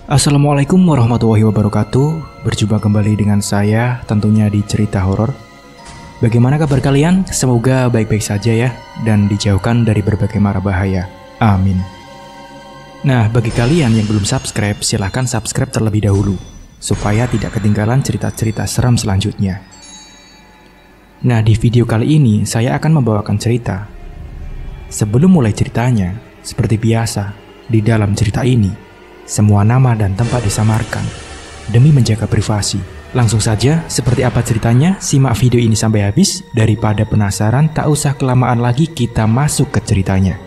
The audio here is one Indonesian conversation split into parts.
Assalamualaikum warahmatullahi wabarakatuh. Berjumpa kembali dengan saya tentunya di cerita horor. Bagaimana kabar kalian? Semoga baik-baik saja ya, dan dijauhkan dari berbagai mara bahaya. Amin. Nah, bagi kalian yang belum subscribe, silahkan subscribe terlebih dahulu supaya tidak ketinggalan cerita-cerita seram selanjutnya. Nah, di video kali ini saya akan membawakan cerita. Sebelum mulai ceritanya, seperti biasa, di dalam cerita ini semua nama dan tempat disamarkan demi menjaga privasi. Langsung saja, seperti apa ceritanya? Simak video ini sampai habis. Daripada penasaran, tak usah kelamaan lagi, kita masuk ke ceritanya.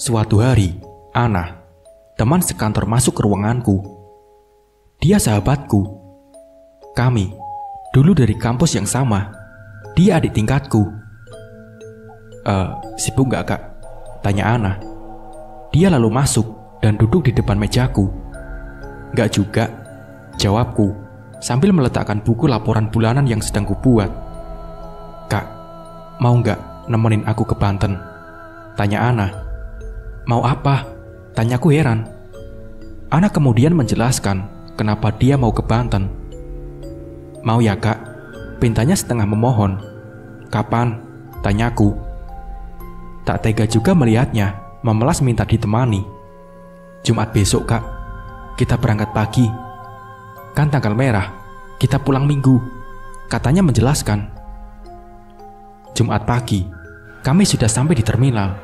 Suatu hari, Ana, teman sekantor, masuk ke ruanganku. Dia sahabatku. Kami dulu dari kampus yang sama. Dia adik tingkatku. Sibuk gak, Kak? Tanya Ana. Dia lalu masuk dan duduk di depan mejaku. Gak juga, jawabku sambil meletakkan buku laporan bulanan yang sedang kubuat. Kak, mau gak nemenin aku ke Banten? Tanya Ana. Mau apa? Tanyaku heran. Ana kemudian menjelaskan kenapa dia mau ke Banten. Mau ya, Kak? Pintanya setengah memohon. Kapan? Tanyaku. Tak tega juga melihatnya memelas minta ditemani. Jumat besok, Kak. Kita berangkat pagi. Kan tanggal merah, kita pulang Minggu. Katanya menjelaskan. Jumat pagi, kami sudah sampai di terminal.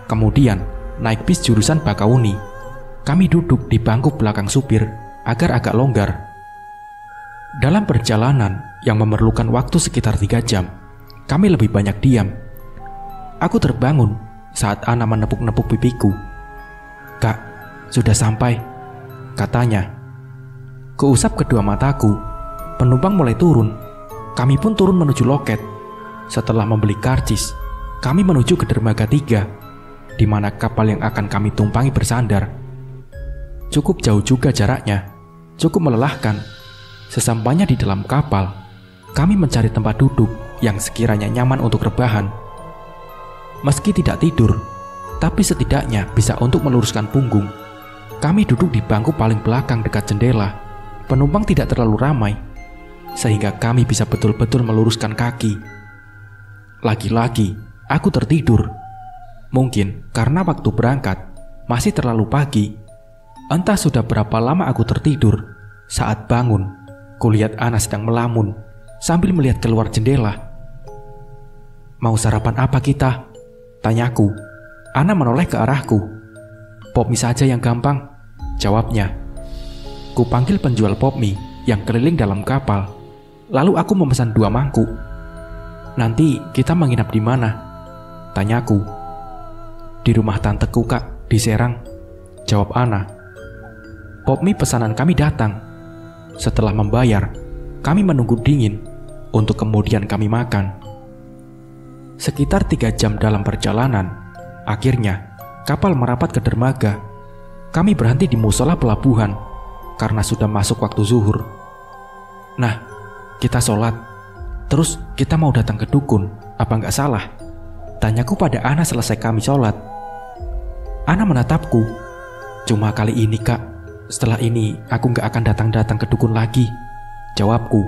Kemudian naik bis jurusan Bakauni. Kami duduk di bangku belakang supir agar agak longgar. Dalam perjalanan yang memerlukan waktu sekitar 3 jam, kami lebih banyak diam. Aku terbangun saat Ana menepuk-nepuk pipiku. Kak, sudah sampai, katanya. Kuusap kedua mataku. Penumpang mulai turun. Kami pun turun menuju loket. Setelah membeli karcis, kami menuju ke dermaga 3, di mana kapal yang akan kami tumpangi bersandar. Cukup jauh juga jaraknya, cukup melelahkan. Sesampainya di dalam kapal, kami mencari tempat duduk yang sekiranya nyaman untuk rebahan. Meski tidak tidur, tapi setidaknya bisa untuk meluruskan punggung. Kami duduk di bangku paling belakang dekat jendela. Penumpang tidak terlalu ramai, sehingga kami bisa betul-betul meluruskan kaki. Lagi-lagi, aku tertidur. Mungkin karena waktu berangkat masih terlalu pagi. Entah sudah berapa lama aku tertidur. Saat bangun, kulihat Ana sedang melamun sambil melihat keluar jendela. Mau sarapan apa kita? Tanyaku. Ana menoleh ke arahku. Pop mie saja yang gampang, jawabnya. Kupanggil penjual pop mie yang keliling dalam kapal. Lalu aku memesan 2 mangkuk. Nanti kita menginap di mana? Tanyaku. Di rumah tanteku, Kak, di Serang, jawab Ana. Pop mie pesanan kami datang. Setelah membayar, kami menunggu dingin untuk kemudian kami makan. Sekitar 3 jam dalam perjalanan, akhirnya kapal merapat ke dermaga. Kami berhenti di musola pelabuhan karena sudah masuk waktu zuhur. Nah, kita sholat. Terus kita mau datang ke dukun, apa nggak salah? Tanyaku pada Ana selesai kami sholat. Ana menatapku. Cuma kali ini, Kak. Setelah ini aku gak akan datang-datang ke dukun lagi, jawabku.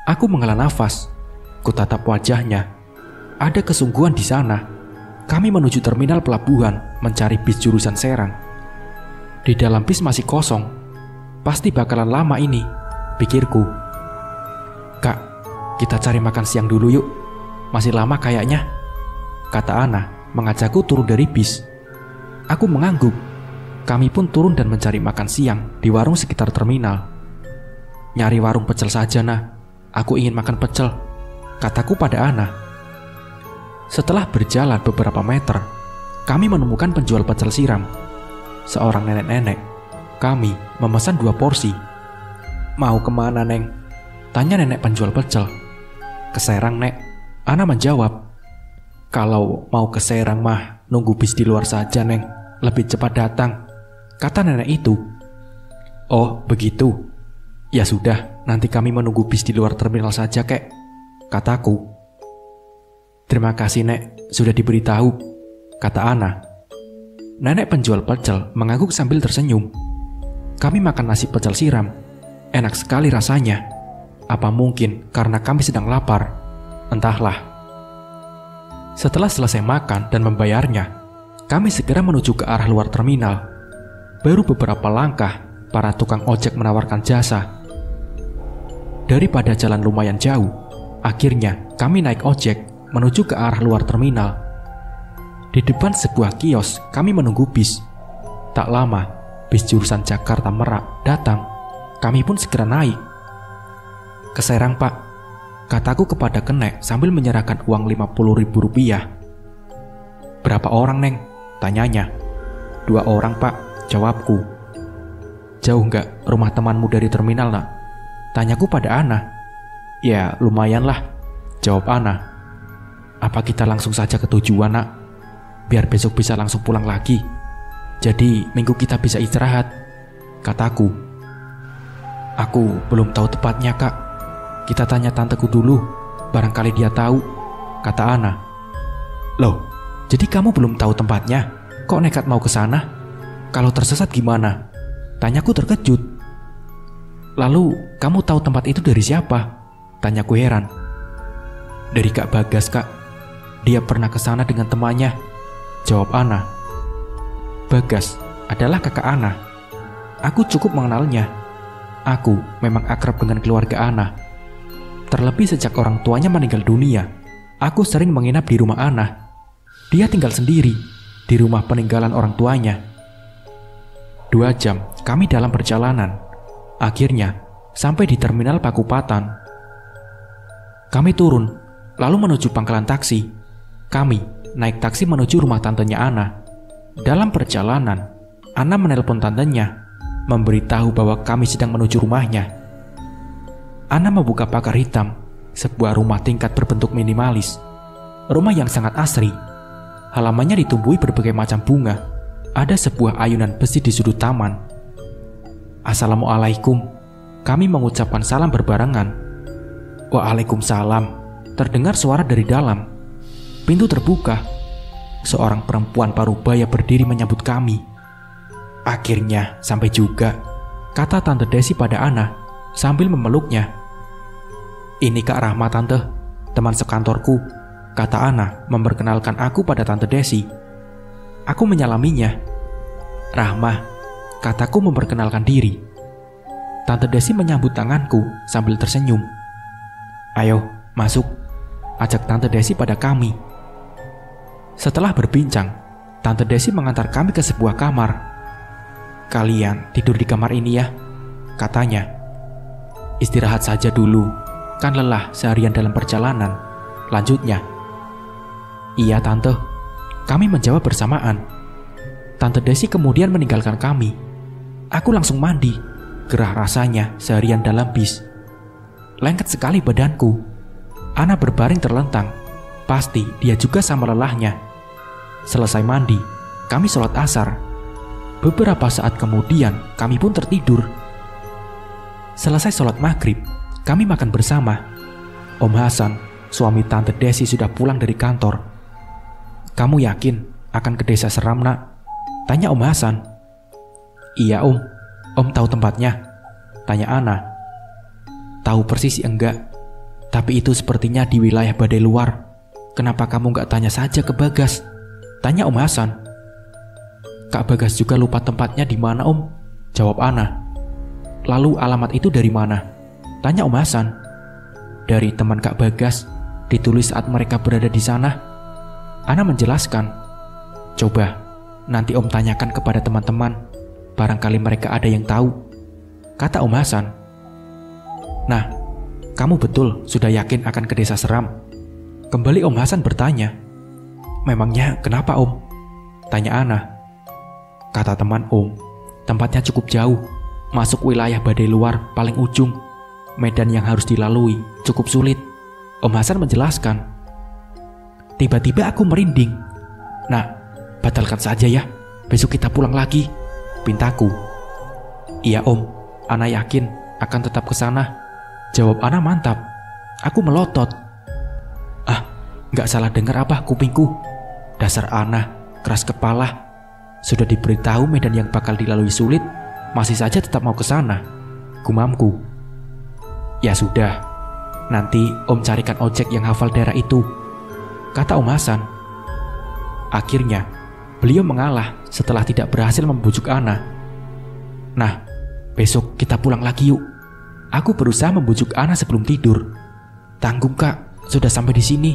Aku menghela nafas. Kutatap wajahnya. Ada kesungguhan di sana. Kami menuju terminal pelabuhan mencari bis jurusan Serang. Di dalam bis masih kosong. Pasti bakalan lama ini, pikirku. Kak, kita cari makan siang dulu yuk. Masih lama kayaknya, kata Ana mengajakku turun dari bis. Aku mengangguk. Kami pun turun dan mencari makan siang di warung sekitar terminal. Nyari warung pecel saja, nah. Aku ingin makan pecel, kataku pada Ana. Setelah berjalan beberapa meter, kami menemukan penjual pecel siram. Seorang nenek-nenek. Kami memesan 2 porsi. Mau kemana, Neng? Tanya nenek penjual pecel. Ke Serang, Nek, Ana menjawab. Kalau mau ke Serang mah nunggu bis di luar saja, Neng. Lebih cepat datang, kata nenek itu. Oh, begitu. Ya sudah, nanti kami menunggu bis di luar terminal saja, kek, kataku. Terima kasih, Nek, sudah diberitahu, kata Ana. Nenek penjual pecel mengangguk sambil tersenyum. Kami makan nasi pecel siram. Enak sekali rasanya. Apa mungkin karena kami sedang lapar? Entahlah. Setelah selesai makan dan membayarnya, kami segera menuju ke arah luar terminal. Baru beberapa langkah, para tukang ojek menawarkan jasa. Daripada jalan lumayan jauh, akhirnya kami naik ojek menuju ke arah luar terminal. Di depan sebuah kios, kami menunggu bis. Tak lama, bis jurusan Jakarta Merak datang. Kami pun segera naik. Ke Serang, Pak, kataku kepada kenek sambil menyerahkan uang Rp50.000. Berapa orang, Neng? Tanyanya. 2 orang, Pak, jawabku. Jauh nggak rumah temanmu dari terminal, Nak? Tanyaku pada Ana. Ya, lumayan lah, jawab Ana. Apa kita langsung saja ke tujuan, Nak? Biar besok bisa langsung pulang lagi. Jadi, minggu kita bisa istirahat, kataku. Aku belum tahu tepatnya, Kak. Kita tanya tanteku dulu, barangkali dia tahu, kata Ana. Loh, jadi kamu belum tahu tempatnya? Kok nekat mau ke sana? Kalau tersesat gimana? Tanyaku terkejut. Lalu, kamu tahu tempat itu dari siapa? Tanyaku heran. Dari Kak Bagas, Kak. Dia pernah ke sana dengan temannya, jawab Ana. Bagas adalah kakak Ana. Aku cukup mengenalnya. Aku memang akrab dengan keluarga Ana. Terlebih sejak orang tuanya meninggal dunia, aku sering menginap di rumah Ana. Dia tinggal sendiri di rumah peninggalan orang tuanya. 2 jam kami dalam perjalanan. Akhirnya sampai di terminal Pakupatan. Kami turun, lalu menuju pangkalan taksi. Kami naik taksi menuju rumah tantenya Ana. Dalam perjalanan, Ana menelpon tantenya, memberitahu bahwa kami sedang menuju rumahnya. Ana membuka pagar hitam, sebuah rumah tingkat berbentuk minimalis. Rumah yang sangat asri. Halamannya ditumbuhi berbagai macam bunga. Ada sebuah ayunan besi di sudut taman. Assalamualaikum. Kami mengucapkan salam berbarengan. Waalaikumsalam. Terdengar suara dari dalam. Pintu terbuka. Seorang perempuan parubaya berdiri menyambut kami. Akhirnya sampai juga, kata Tante Desi pada Ana sambil memeluknya. Ini Kak Rahma, Tante, teman sekantorku, kata Ana memperkenalkan aku pada Tante Desi. Aku menyalaminya. Rahma, kataku memperkenalkan diri. Tante Desi menyambut tanganku sambil tersenyum. Ayo, masuk, ajak Tante Desi pada kami. Setelah berbincang, Tante Desi mengantar kami ke sebuah kamar. Kalian tidur di kamar ini ya, katanya. Istirahat saja dulu, kan lelah seharian dalam perjalanan, lanjutnya. Iya Tante, kami menjawab bersamaan. Tante Desi kemudian meninggalkan kami. Aku langsung mandi, gerah rasanya seharian dalam bis. Lengket sekali badanku. Ana berbaring terlentang, pasti dia juga sama lelahnya. Selesai mandi, kami sholat asar. Beberapa saat kemudian, kami pun tertidur. Selesai sholat maghrib, kami makan bersama. Om Hasan, suami Tante Desi sudah pulang dari kantor. Kamu yakin akan ke desa Seram, Nak? Tanya Om Hasan. Iya Om, Om tahu tempatnya, tanya Ana. Tahu persis enggak, tapi itu sepertinya di wilayah Badai Luar. Kenapa kamu nggak tanya saja ke Bagas? Tanya Om Hasan. Kak Bagas juga lupa tempatnya di mana Om, jawab Ana. Lalu alamat itu dari mana? Tanya Om Hasan. Dari teman Kak Bagas, ditulis saat mereka berada di sana. Ana menjelaskan. Coba nanti Om tanyakan kepada teman-teman, barangkali mereka ada yang tahu, kata Om Hasan. Nah, kamu betul sudah yakin akan ke desa Seram? Kembali Om Hasan bertanya. Memangnya kenapa Om? Tanya Ana. Kata teman Om, tempatnya cukup jauh, masuk wilayah Badai Luar paling ujung. Medan yang harus dilalui cukup sulit, Om Hasan menjelaskan. Tiba-tiba aku merinding. Nah, batalkan saja ya. Besok kita pulang lagi, pintaku. Iya om, Ana yakin akan tetap ke sana, jawab Ana mantap. Aku melotot. Ah, gak salah dengar apa kupingku. Dasar Ana, keras kepala. Sudah diberitahu medan yang bakal dilalui sulit, masih saja tetap mau ke sana, gumamku. Ya sudah, nanti om carikan ojek yang hafal daerah itu, kata Om Hasan. Akhirnya, beliau mengalah setelah tidak berhasil membujuk Ana. Nah, besok kita pulang lagi yuk. Aku berusaha membujuk Ana sebelum tidur. Tanggung kak, sudah sampai di sini.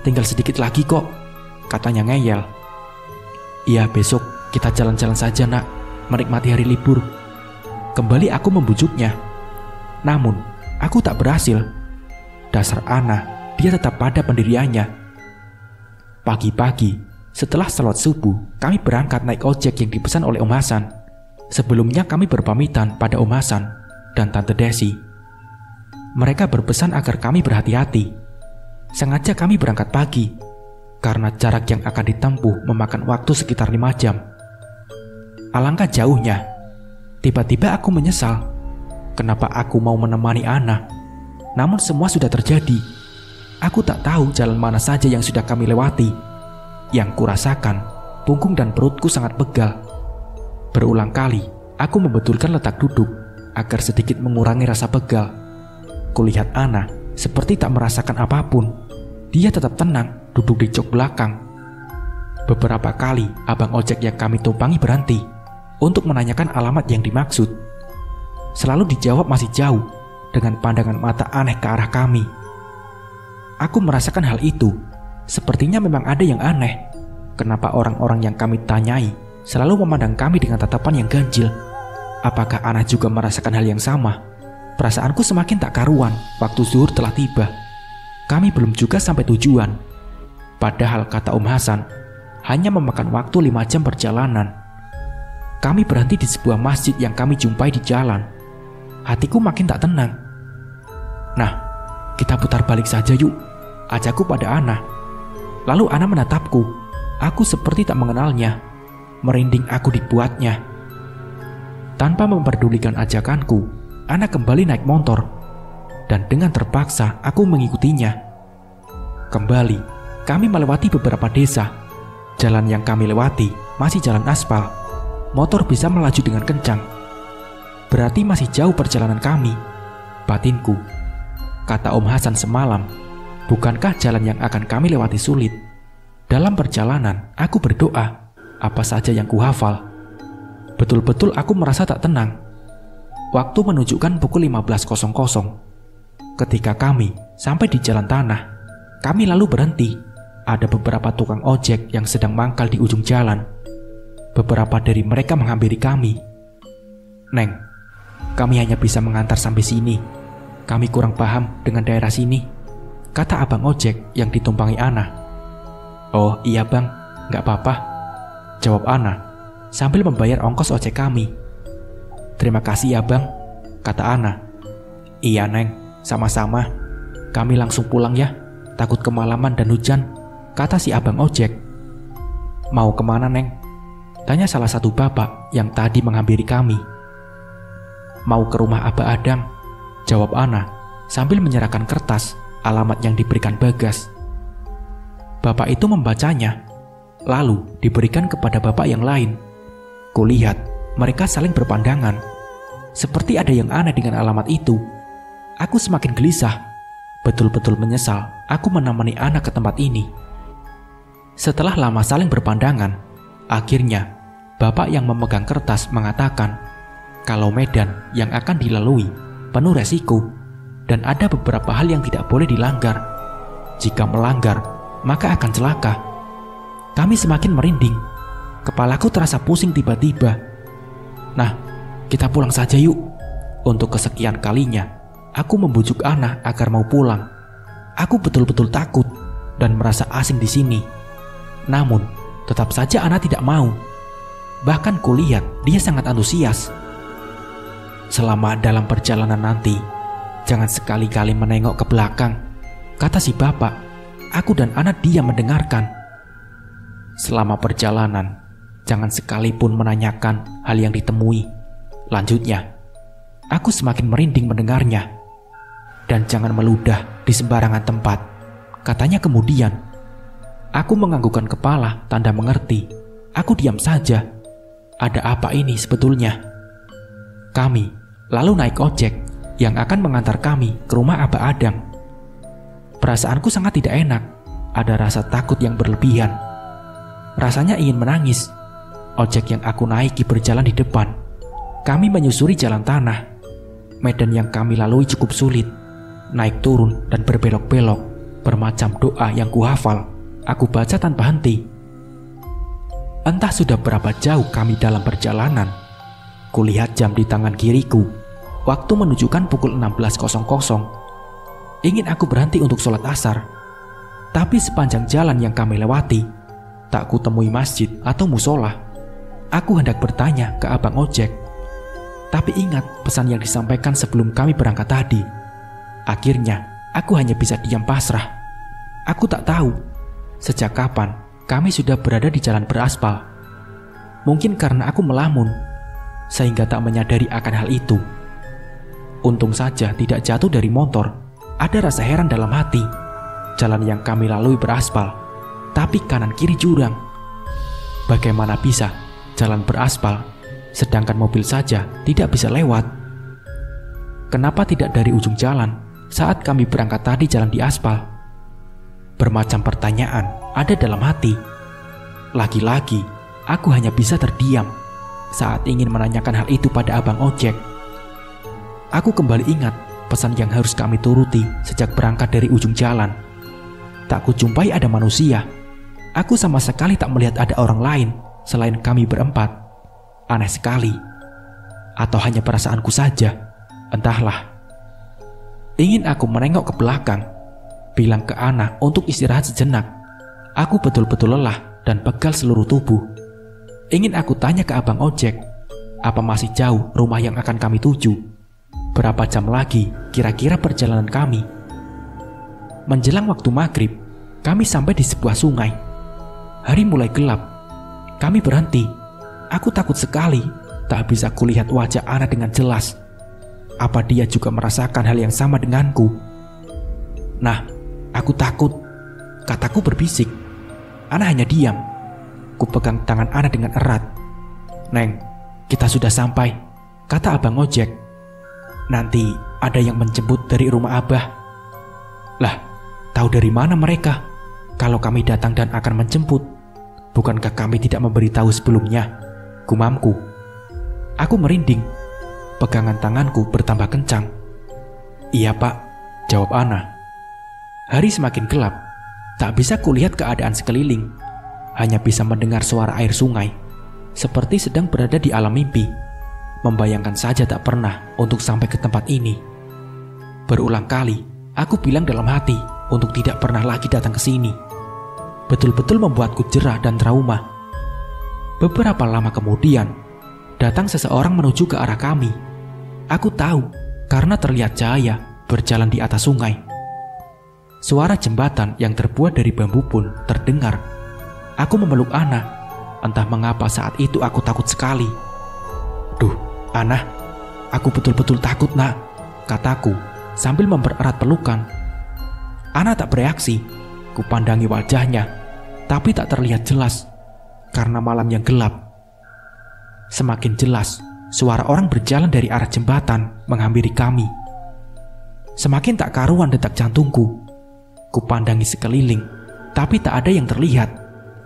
Tinggal sedikit lagi kok, katanya ngeyel. Iya, besok kita jalan-jalan saja nak, menikmati hari libur. Kembali aku membujuknya. Namun, aku tak berhasil. Dasar Ana, dia tetap pada pendiriannya. Pagi-pagi, setelah salat subuh, kami berangkat naik ojek yang dipesan oleh Om Hasan. Sebelumnya kami berpamitan pada Om Hasan dan Tante Desi. Mereka berpesan agar kami berhati-hati. Sengaja kami berangkat pagi, karena jarak yang akan ditempuh memakan waktu sekitar 5 jam. Alangkah jauhnya. Tiba-tiba aku menyesal. Kenapa aku mau menemani Ana? Namun semua sudah terjadi. Aku tak tahu jalan mana saja yang sudah kami lewati. Yang kurasakan, punggung dan perutku sangat pegal. Berulang kali, aku membetulkan letak duduk agar sedikit mengurangi rasa pegal. Kulihat Ana seperti tak merasakan apapun. Dia tetap tenang duduk di jok belakang. Beberapa kali abang ojek yang kami tumpangi berhenti untuk menanyakan alamat yang dimaksud. Selalu dijawab masih jauh dengan pandangan mata aneh ke arah kami. Aku merasakan hal itu. Sepertinya memang ada yang aneh. Kenapa orang-orang yang kami tanyai selalu memandang kami dengan tatapan yang ganjil? Apakah Ana juga merasakan hal yang sama? Perasaanku semakin tak karuan waktu zuhur telah tiba. Kami belum juga sampai tujuan. Padahal kata Om Hasan, hanya memakan waktu 5 jam perjalanan. Kami berhenti di sebuah masjid yang kami jumpai di jalan. Hatiku makin tak tenang. Nah, kita putar balik saja yuk, ajakku pada Ana. Lalu Ana menatapku. Aku seperti tak mengenalnya. Merinding aku dibuatnya. Tanpa memperdulikan ajakanku, Ana kembali naik motor. Dan dengan terpaksa aku mengikutinya. Kembali, kami melewati beberapa desa. Jalan yang kami lewati masih jalan aspal. Motor bisa melaju dengan kencang. Berarti masih jauh perjalanan kami. Batinku, kata Om Hasan semalam, bukankah jalan yang akan kami lewati sulit? Dalam perjalanan, aku berdoa, apa saja yang kuhafal. Betul-betul aku merasa tak tenang. Waktu menunjukkan pukul 15.00. Ketika kami sampai di jalan tanah, kami lalu berhenti. Ada beberapa tukang ojek yang sedang mangkal di ujung jalan. Beberapa dari mereka menghampiri kami. Neng, kami hanya bisa mengantar sampai sini. Kami kurang paham dengan daerah sini, kata abang ojek yang ditumpangi Ana. Oh iya bang, gak apa-apa, jawab Ana sambil membayar ongkos ojek kami. Terima kasih ya bang, kata Ana. Iya neng, sama-sama. Kami langsung pulang ya, takut kemalaman dan hujan, kata si abang ojek. Mau kemana neng? Tanya salah satu bapak yang tadi menghampiri kami. Mau ke rumah Abah Adang, jawab Ana sambil menyerahkan kertas alamat yang diberikan Bagas. Bapak itu membacanya, lalu diberikan kepada bapak yang lain. Kulihat mereka saling berpandangan, seperti ada yang aneh dengan alamat itu. Aku semakin gelisah, betul-betul menyesal aku menemani Ana ke tempat ini. Setelah lama saling berpandangan, akhirnya bapak yang memegang kertas mengatakan kalau medan yang akan dilalui penuh resiko dan ada beberapa hal yang tidak boleh dilanggar. Jika melanggar, maka akan celaka. Kami semakin merinding. Kepalaku terasa pusing tiba-tiba. Nah, kita pulang saja yuk. Untuk kesekian kalinya, aku membujuk Ana agar mau pulang. Aku betul-betul takut dan merasa asing di sini. Namun, tetap saja Ana tidak mau. Bahkan kulihat dia sangat antusias. Selama dalam perjalanan nanti, jangan sekali-kali menengok ke belakang, kata si bapak. Aku dan Ana diam mendengarkan. Selama perjalanan, jangan sekalipun menanyakan hal yang ditemui. Lanjutnya, aku semakin merinding mendengarnya. Dan jangan meludah di sembarangan tempat, katanya kemudian. Aku menganggukkan kepala, tanda mengerti. Aku diam saja. Ada apa ini sebetulnya? Kami lalu naik ojek yang akan mengantar kami ke rumah Abah Adang. Perasaanku sangat tidak enak. Ada rasa takut yang berlebihan. Rasanya ingin menangis. Ojek yang aku naiki berjalan di depan. Kami menyusuri jalan tanah. Medan yang kami lalui cukup sulit. Naik turun dan berbelok-belok. Bermacam doa yang kuhafal aku baca tanpa henti. Entah sudah berapa jauh kami dalam perjalanan. Kulihat jam di tangan kiriku. Waktu menunjukkan pukul 16.00. Ingin aku berhenti untuk sholat asar. Tapi sepanjang jalan yang kami lewati, tak kutemui masjid atau musola. Aku hendak bertanya ke abang ojek. Tapi ingat pesan yang disampaikan sebelum kami berangkat tadi. Akhirnya, aku hanya bisa diam pasrah. Aku tak tahu sejak kapan kami sudah berada di jalan beraspal. Mungkin karena aku melamun, sehingga tak menyadari akan hal itu. Untung saja tidak jatuh dari motor. Ada rasa heran dalam hati. Jalan yang kami lalui beraspal, tapi kanan kiri jurang. Bagaimana bisa jalan beraspal, sedangkan mobil saja tidak bisa lewat? Kenapa tidak dari ujung jalan saat kami berangkat tadi jalan di aspal? Bermacam pertanyaan ada dalam hati. Lagi-lagi, aku hanya bisa terdiam saat ingin menanyakan hal itu pada abang ojek. Aku kembali ingat pesan yang harus kami turuti sejak berangkat dari ujung jalan. Tak kujumpai ada manusia. Aku sama sekali tak melihat ada orang lain selain kami berempat. Aneh sekali. Atau hanya perasaanku saja. Entahlah. Ingin aku menengok ke belakang, bilang ke Ana untuk istirahat sejenak. Aku betul-betul lelah dan pegal seluruh tubuh. Ingin aku tanya ke abang ojek, apa masih jauh rumah yang akan kami tuju? Berapa jam lagi kira-kira perjalanan kami? Menjelang waktu maghrib, kami sampai di sebuah sungai. Hari mulai gelap. Kami berhenti. Aku takut sekali. Tak bisa kulihat wajah Ana dengan jelas. Apa dia juga merasakan hal yang sama denganku? Nah, aku takut. Kataku berbisik. Ana hanya diam. Ku pegang tangan Ana dengan erat. Neng, kita sudah sampai, kata abang ojek. Nanti ada yang menjemput dari rumah Abah. Lah, tahu dari mana mereka? Kalau kami datang dan akan menjemput, bukankah kami tidak memberitahu sebelumnya? Gumamku. Aku merinding. Pegangan tanganku bertambah kencang. Iya pak, jawab Ana. Hari semakin gelap. Tak bisa kulihat keadaan sekeliling. Hanya bisa mendengar suara air sungai. Seperti sedang berada di alam mimpi. Membayangkan saja tak pernah untuk sampai ke tempat ini. Berulang kali, aku bilang dalam hati untuk tidak pernah lagi datang ke sini. Betul-betul membuatku jerah dan trauma. Beberapa lama kemudian, datang seseorang menuju ke arah kami. Aku tahu karena terlihat cahaya berjalan di atas sungai. Suara jembatan yang terbuat dari bambu pun terdengar. Aku memeluk Ana. Entah mengapa saat itu aku takut sekali. Duh, Ana, aku betul-betul takut nak, kataku sambil mempererat pelukan. Ana tak bereaksi. Kupandangi wajahnya, tapi tak terlihat jelas karena malam yang gelap. Semakin jelas suara orang berjalan dari arah jembatan menghampiri kami. Semakin tak karuan detak jantungku. Kupandangi sekeliling, tapi tak ada yang terlihat.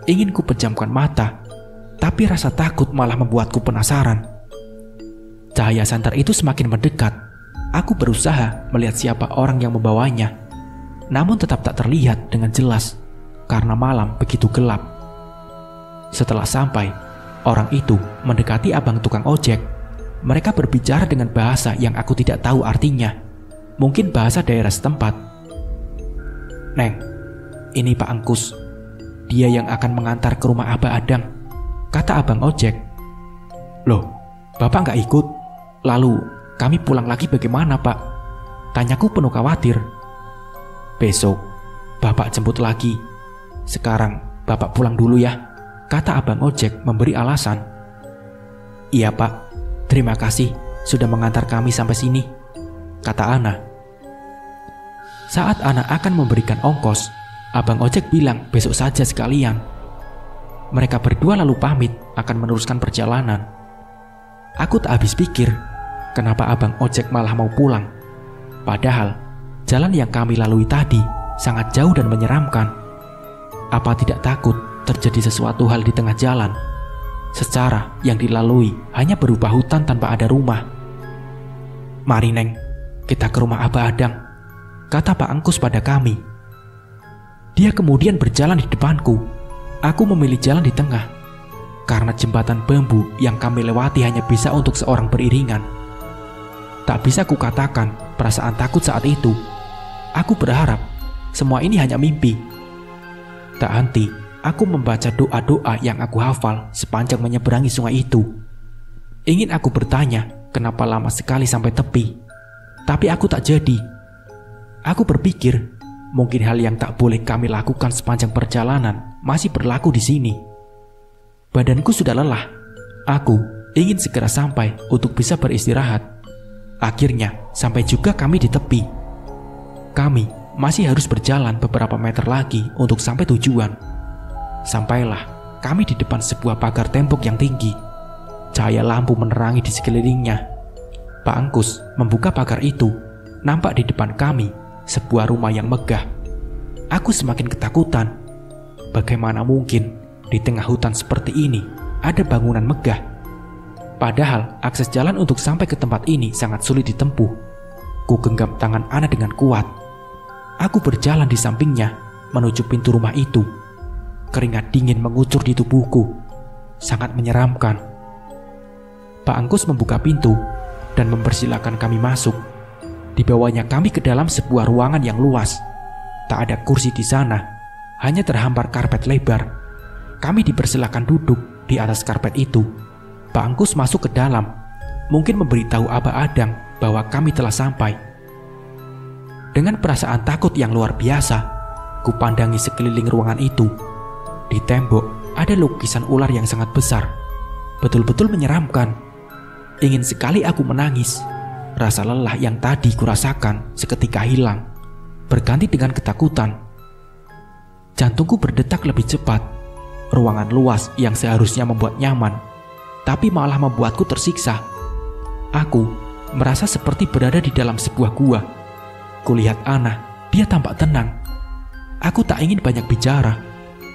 Ingin ku pejamkan mata, tapi rasa takut malah membuatku penasaran. Cahaya santar itu semakin mendekat. Aku berusaha melihat siapa orang yang membawanya, namun tetap tak terlihat dengan jelas karena malam begitu gelap. Setelah sampai, orang itu mendekati abang tukang ojek. Mereka berbicara dengan bahasa yang aku tidak tahu artinya. Mungkin bahasa daerah setempat. Neng, ini Pak Angkus. Dia yang akan mengantar ke rumah Abah Adang, kata abang ojek. Loh, Bapak nggak ikut? Lalu kami pulang lagi bagaimana Pak? Tanyaku penuh khawatir. Besok Bapak jemput lagi. Sekarang Bapak pulang dulu ya, kata abang ojek memberi alasan. "Iya Pak, terima kasih sudah mengantar kami sampai sini," kata Ana. Saat Ana akan memberikan ongkos, abang ojek bilang besok saja sekalian. Mereka berdua lalu pamit akan meneruskan perjalanan. Aku tak habis pikir, kenapa abang ojek malah mau pulang. Padahal jalan yang kami lalui tadi sangat jauh dan menyeramkan. Apa tidak takut terjadi sesuatu hal di tengah jalan? Secara yang dilalui hanya berupa hutan tanpa ada rumah. "Mari Neng, kita ke rumah Abah Adang," kata Pak Angkus pada kami. Dia kemudian berjalan di depanku. Aku memilih jalan di tengah, karena jembatan bambu yang kami lewati hanya bisa untuk seorang beriringan. Tak bisa kukatakan perasaan takut saat itu. Aku berharap semua ini hanya mimpi. Tak henti, aku membaca doa-doa yang aku hafal sepanjang menyeberangi sungai itu. Ingin aku bertanya kenapa lama sekali sampai tepi, tapi aku tak jadi. Aku berpikir, mungkin hal yang tak boleh kami lakukan sepanjang perjalanan masih berlaku di sini. Badanku sudah lelah. Aku ingin segera sampai untuk bisa beristirahat. Akhirnya, sampai juga kami di tepi. Kami masih harus berjalan beberapa meter lagi untuk sampai tujuan. Sampailah kami di depan sebuah pagar tembok yang tinggi. Cahaya lampu menerangi di sekelilingnya. Pak Angkus membuka pagar itu. Nampak di depan kami sebuah rumah yang megah. Aku semakin ketakutan. Bagaimana mungkin di tengah hutan seperti ini ada bangunan megah? Padahal akses jalan untuk sampai ke tempat ini sangat sulit ditempuh. Ku genggam tangan Ana dengan kuat. Aku berjalan di sampingnya menuju pintu rumah itu. Keringat dingin mengucur di tubuhku. Sangat menyeramkan. Pak Angkus membuka pintu dan mempersilahkan kami masuk. Dibawanya kami ke dalam sebuah ruangan yang luas. Tak ada kursi di sana, hanya terhampar karpet lebar. Kami dipersilahkan duduk di atas karpet itu. Pak Angkus masuk ke dalam, mungkin memberitahu Abah Adang bahwa kami telah sampai. Dengan perasaan takut yang luar biasa, ku pandangi sekeliling ruangan itu. Di tembok ada lukisan ular yang sangat besar, betul-betul menyeramkan. Ingin sekali aku menangis. Rasa lelah yang tadi kurasakan seketika hilang, berganti dengan ketakutan. Jantungku berdetak lebih cepat. Ruangan luas yang seharusnya membuat nyaman, tapi malah membuatku tersiksa. Aku merasa seperti berada di dalam sebuah gua. Kulihat Ana, dia tampak tenang. Aku tak ingin banyak bicara,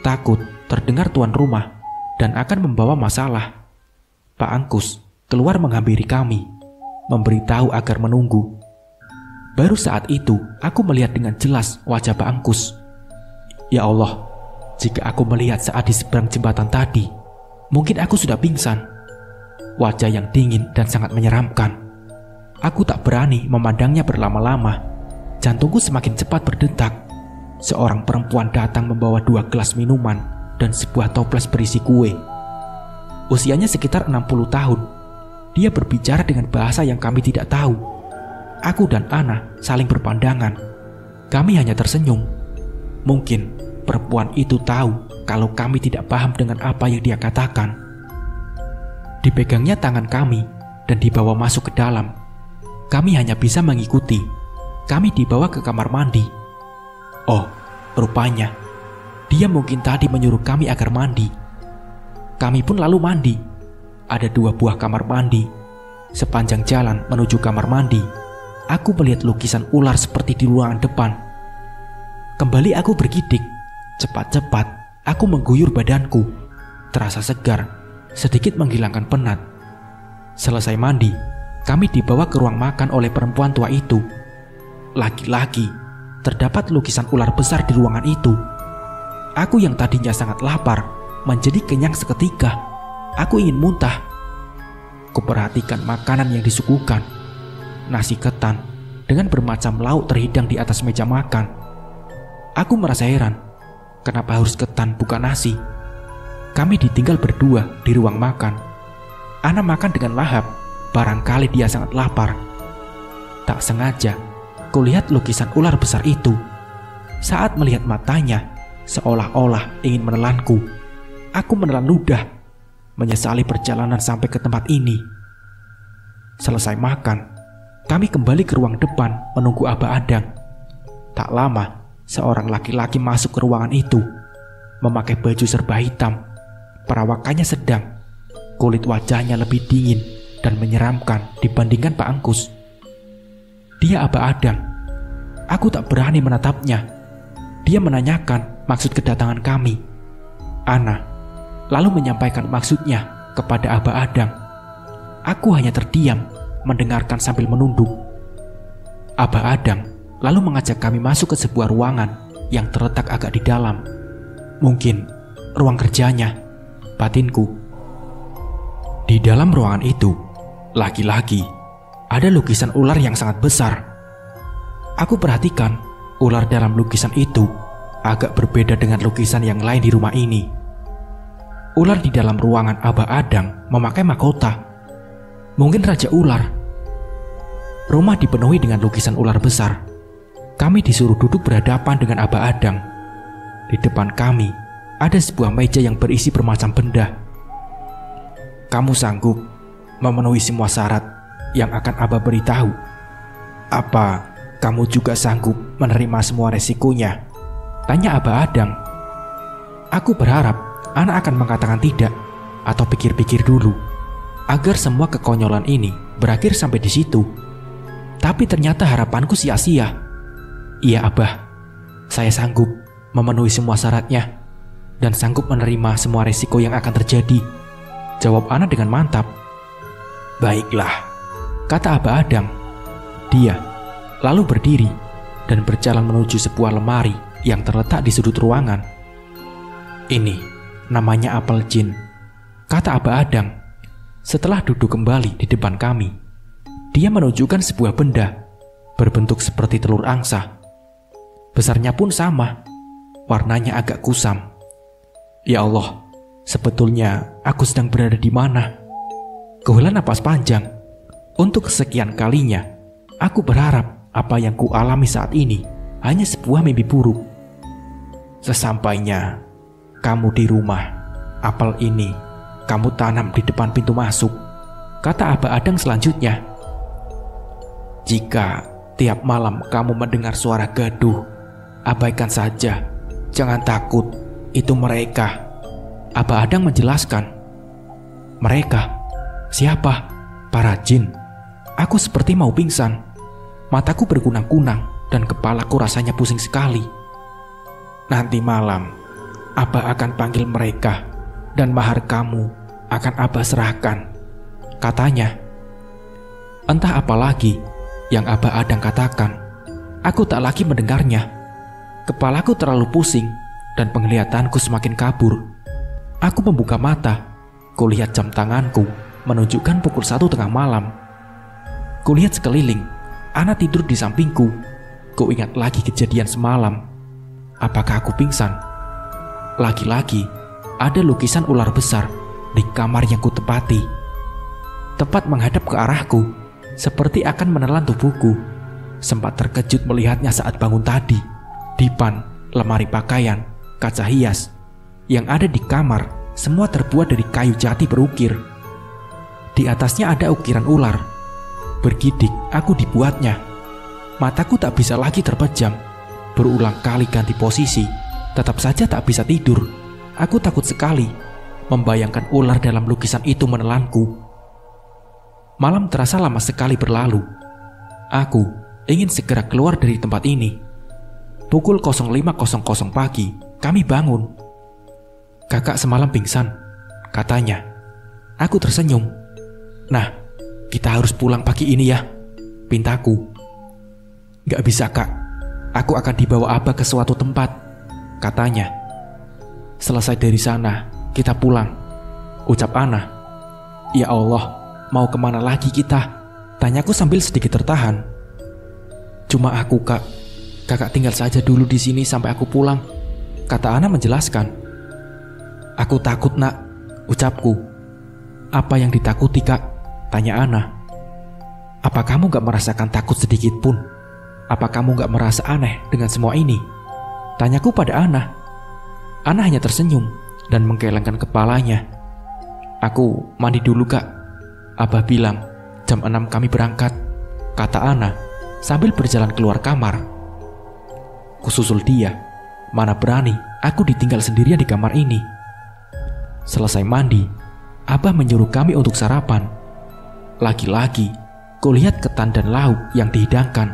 takut terdengar tuan rumah dan akan membawa masalah. Pak Angkus keluar menghampiri kami, memberitahu agar menunggu. Baru saat itu aku melihat dengan jelas wajah Pak Angkus. Ya Allah, jika aku melihat saat di seberang jembatan tadi, mungkin aku sudah pingsan. Wajah yang dingin dan sangat menyeramkan. Aku tak berani memandangnya berlama-lama. Jantungku semakin cepat berdetak. Seorang perempuan datang membawa 2 gelas minuman dan sebuah toples berisi kue. Usianya sekitar 60 tahun. Dia berbicara dengan bahasa yang kami tidak tahu. Aku dan Ana saling berpandangan. Kami hanya tersenyum. Mungkin perempuan itu tahu kalau kami tidak paham dengan apa yang dia katakan. Dipegangnya tangan kami dan dibawa masuk ke dalam. Kami hanya bisa mengikuti. Kami dibawa ke kamar mandi. Oh, rupanya dia mungkin tadi menyuruh kami agar mandi. Kami pun lalu mandi. Ada 2 buah kamar mandi. Sepanjang jalan menuju kamar mandi, aku melihat lukisan ular seperti di ruangan depan. Kembali aku bergidik. Cepat-cepat aku mengguyur badanku. Terasa segar, sedikit menghilangkan penat. Selesai mandi, kami dibawa ke ruang makan oleh perempuan tua itu. Lagi-lagi terdapat lukisan ular besar di ruangan itu. Aku yang tadinya sangat lapar menjadi kenyang seketika. Aku ingin muntah. Kuperhatikan makanan yang disuguhkan. Nasi ketan dengan bermacam lauk terhidang di atas meja makan. Aku merasa heran, kenapa harus ketan bukan nasi? Kami ditinggal berdua di ruang makan. Ana makan dengan lahap, barangkali dia sangat lapar. Tak sengaja, kulihat lukisan ular besar itu. Saat melihat matanya, seolah-olah ingin menelanku. Aku menelan ludah, menyesali perjalanan sampai ke tempat ini. Selesai makan, kami kembali ke ruang depan menunggu Abah Adang. Tak lama, seorang laki-laki masuk ke ruangan itu, memakai baju serba hitam. Perawakannya sedang, kulit wajahnya lebih dingin dan menyeramkan dibandingkan Pak Angkus. Dia Abah Adang. Aku tak berani menatapnya. Dia menanyakan maksud kedatangan kami. Ana lalu menyampaikan maksudnya kepada Abah Adang. Aku hanya terdiam mendengarkan sambil menunduk. Abah Adang lalu mengajak kami masuk ke sebuah ruangan yang terletak agak di dalam. Mungkin ruang kerjanya, batinku. Di dalam ruangan itu, lagi-lagi ada lukisan ular yang sangat besar. Aku perhatikan ular dalam lukisan itu agak berbeda dengan lukisan yang lain di rumah ini. Ular di dalam ruangan Abah Adang memakai mahkota. Mungkin Raja Ular. Rumah dipenuhi dengan lukisan ular besar. Kami disuruh duduk berhadapan dengan Abah Adang. Di depan kami ada sebuah meja yang berisi bermacam benda. Kamu sanggup memenuhi semua syarat yang akan Abah beritahu? Apa kamu juga sanggup menerima semua resikonya? Tanya Abah Adang. Aku berharap Ana akan mengatakan tidak atau pikir-pikir dulu agar semua kekonyolan ini berakhir sampai di situ. Tapi ternyata harapanku sia-sia. Iya Abah, saya sanggup memenuhi semua syaratnya dan sanggup menerima semua resiko yang akan terjadi, jawab Ana dengan mantap. Baiklah, kata Abah Adang. Dia lalu berdiri dan berjalan menuju sebuah lemari yang terletak di sudut ruangan. Ini namanya apel jin, kata Abah Adang. Setelah duduk kembali di depan kami, dia menunjukkan sebuah benda berbentuk seperti telur angsa. Besarnya pun sama, warnanya agak kusam. Ya Allah, sebetulnya aku sedang berada di mana? Kehela napas panjang. Untuk kesekian kalinya, aku berharap apa yang ku alami saat ini hanya sebuah mimpi buruk. Sesampainya kamu di rumah, apel ini kamu tanam di depan pintu masuk, kata Abah Adang selanjutnya. Jika tiap malam kamu mendengar suara gaduh, abaikan saja, jangan takut, itu mereka. Abah Adang menjelaskan. Mereka? Siapa? Para jin. Aku seperti mau pingsan. Mataku berkunang-kunang dan kepalaku rasanya pusing sekali. Nanti malam Abah akan panggil mereka dan mahar kamu akan Abah serahkan, katanya. Entah apa lagi yang Abah Adang katakan. Aku tak lagi mendengarnya. Kepalaku terlalu pusing dan penglihatanku semakin kabur. Aku membuka mata. Kulihat jam tanganku menunjukkan pukul 1 tengah malam. Kulihat sekeliling. Ana tidur di sampingku. Kuingat lagi kejadian semalam. Apakah aku pingsan? Lagi-lagi ada lukisan ular besar di kamar yang kutepati. Tepat menghadap ke arahku, seperti akan menelan tubuhku. Sempat terkejut melihatnya saat bangun tadi. Dipan, lemari pakaian, kaca hias yang ada di kamar semua terbuat dari kayu jati berukir. Di atasnya ada ukiran ular. Bergidik aku dibuatnya. Mataku tak bisa lagi terpejam. Berulang kali ganti posisi, tetap saja tak bisa tidur. Aku takut sekali membayangkan ular dalam lukisan itu menelanku. Malam terasa lama sekali berlalu. Aku ingin segera keluar dari tempat ini. Pukul 05.00 pagi, kami bangun. Kakak semalam pingsan, katanya. Aku tersenyum. Nah, kita harus pulang pagi ini ya, pintaku. Gak bisa kak, aku akan dibawa Abah ke suatu tempat, katanya. Selesai dari sana, kita pulang, ucap Ana. Ya Allah, mau kemana lagi kita? Tanyaku sambil sedikit tertahan. Cuma aku kak, kakak tinggal saja dulu di sini sampai aku pulang, kata Ana menjelaskan. Aku takut nak, ucapku. Apa yang ditakuti kak? Tanya Ana. Apa kamu gak merasakan takut sedikit pun? Apa kamu gak merasa aneh dengan semua ini? Tanyaku pada Ana. Ana hanya tersenyum, dan menggelengkan kepalanya. "Aku mandi dulu, Kak. Abah bilang jam 6 kami berangkat," kata Ana sambil berjalan keluar kamar. Kususul dia. Mana berani aku ditinggal sendirian di kamar ini. Selesai mandi, Abah menyuruh kami untuk sarapan. Lagi-lagi, kulihat ketan dan lauk yang dihidangkan.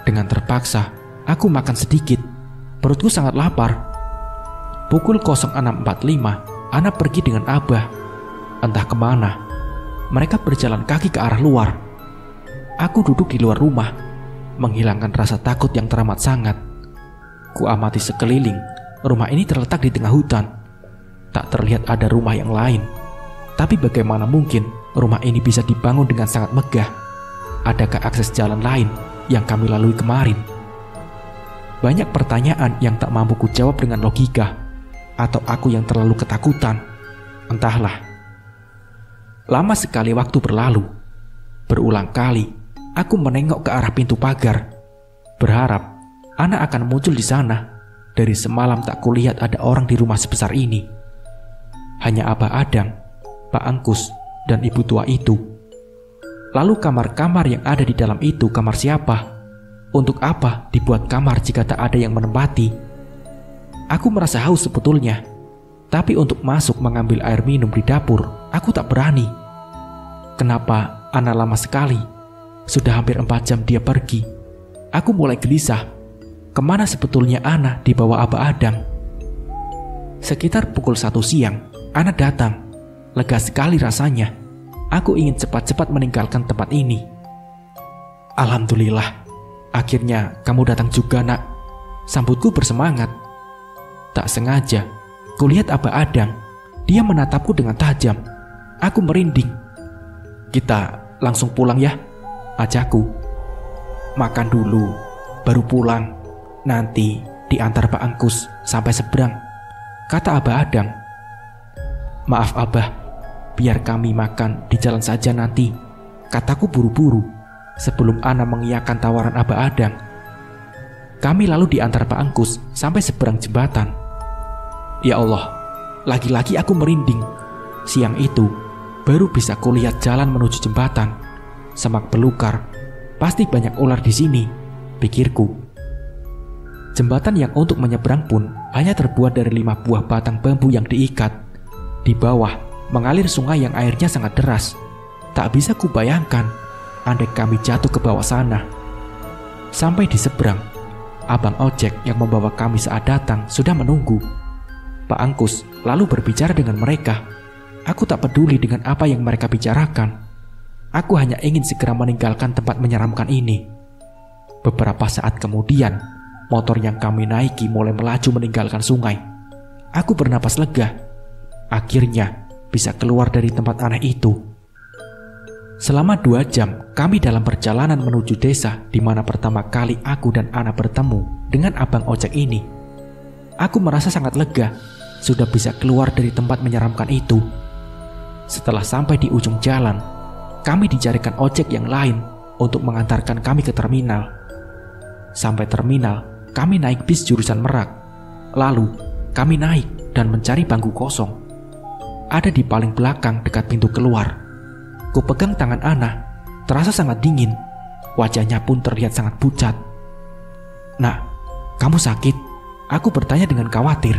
Dengan terpaksa, aku makan sedikit. Perutku sangat lapar. Pukul 06.45, Ana pergi dengan Abah. Entah kemana. Mereka berjalan kaki ke arah luar. Aku duduk di luar rumah, menghilangkan rasa takut yang teramat sangat. Ku amati sekeliling. Rumah ini terletak di tengah hutan. Tak terlihat ada rumah yang lain. Tapi bagaimana mungkin rumah ini bisa dibangun dengan sangat megah? Adakah akses jalan lain yang kami lalui kemarin? Banyak pertanyaan yang tak mampu ku jawab dengan logika. Atau aku yang terlalu ketakutan? Entahlah. Lama sekali waktu berlalu. Berulang kali aku menengok ke arah pintu pagar, berharap Ana akan muncul di sana. Dari semalam tak kulihat ada orang di rumah sebesar ini. Hanya Abah Adang, Pak Angkus, dan ibu tua itu. Lalu kamar-kamar yang ada di dalam itu kamar siapa? Untuk apa dibuat kamar jika tak ada yang menempati? Aku merasa haus sebetulnya. Tapi untuk masuk mengambil air minum di dapur, aku tak berani. Kenapa Ana lama sekali? Sudah hampir 4 jam dia pergi. Aku mulai gelisah. Kemana sebetulnya Ana dibawa Abah Adang? Sekitar pukul 1 siang, Ana datang. Lega sekali rasanya. Aku ingin cepat-cepat meninggalkan tempat ini. "Alhamdulillah, akhirnya kamu datang juga, Nak," sambutku bersemangat. Tak sengaja, kulihat Abah Adang. Dia menatapku dengan tajam. Aku merinding. "Kita langsung pulang ya," ajakku. "Makan dulu, baru pulang. Nanti diantar Pak Angkus sampai seberang," kata Abah Adang. "Maaf Abah, biar kami makan di jalan saja nanti," kataku buru-buru sebelum Ana mengiyakan tawaran Abah Adang. Kami lalu diantar Pak Angkus sampai seberang jembatan. Ya Allah, lagi-lagi aku merinding. Siang itu baru bisa kulihat jalan menuju jembatan. Semak belukar, pasti banyak ular di sini, pikirku. Jembatan yang untuk menyeberang pun hanya terbuat dari 5 buah batang bambu yang diikat. Di bawah mengalir sungai yang airnya sangat deras. Tak bisa kubayangkan andai kami jatuh ke bawah sana. Sampai di seberang, abang ojek yang membawa kami saat datang sudah menunggu. Pak Angkus lalu berbicara dengan mereka. Aku tak peduli dengan apa yang mereka bicarakan. Aku hanya ingin segera meninggalkan tempat menyeramkan ini. Beberapa saat kemudian, motor yang kami naiki mulai melaju meninggalkan sungai. Aku bernapas lega. Akhirnya bisa keluar dari tempat aneh itu. Selama 2 jam kami dalam perjalanan menuju desa di mana pertama kali aku dan Ana bertemu dengan abang ojek ini. Aku merasa sangat lega, sudah bisa keluar dari tempat menyeramkan itu. Setelah sampai di ujung jalan, kami dicarikan ojek yang lain untuk mengantarkan kami ke terminal. Sampai terminal, kami naik bis jurusan Merak. Lalu, kami naik dan mencari bangku kosong. Ada di paling belakang dekat pintu keluar. Kupegang tangan Ana, terasa sangat dingin. Wajahnya pun terlihat sangat pucat. "Nak, kamu sakit?" Aku bertanya dengan khawatir.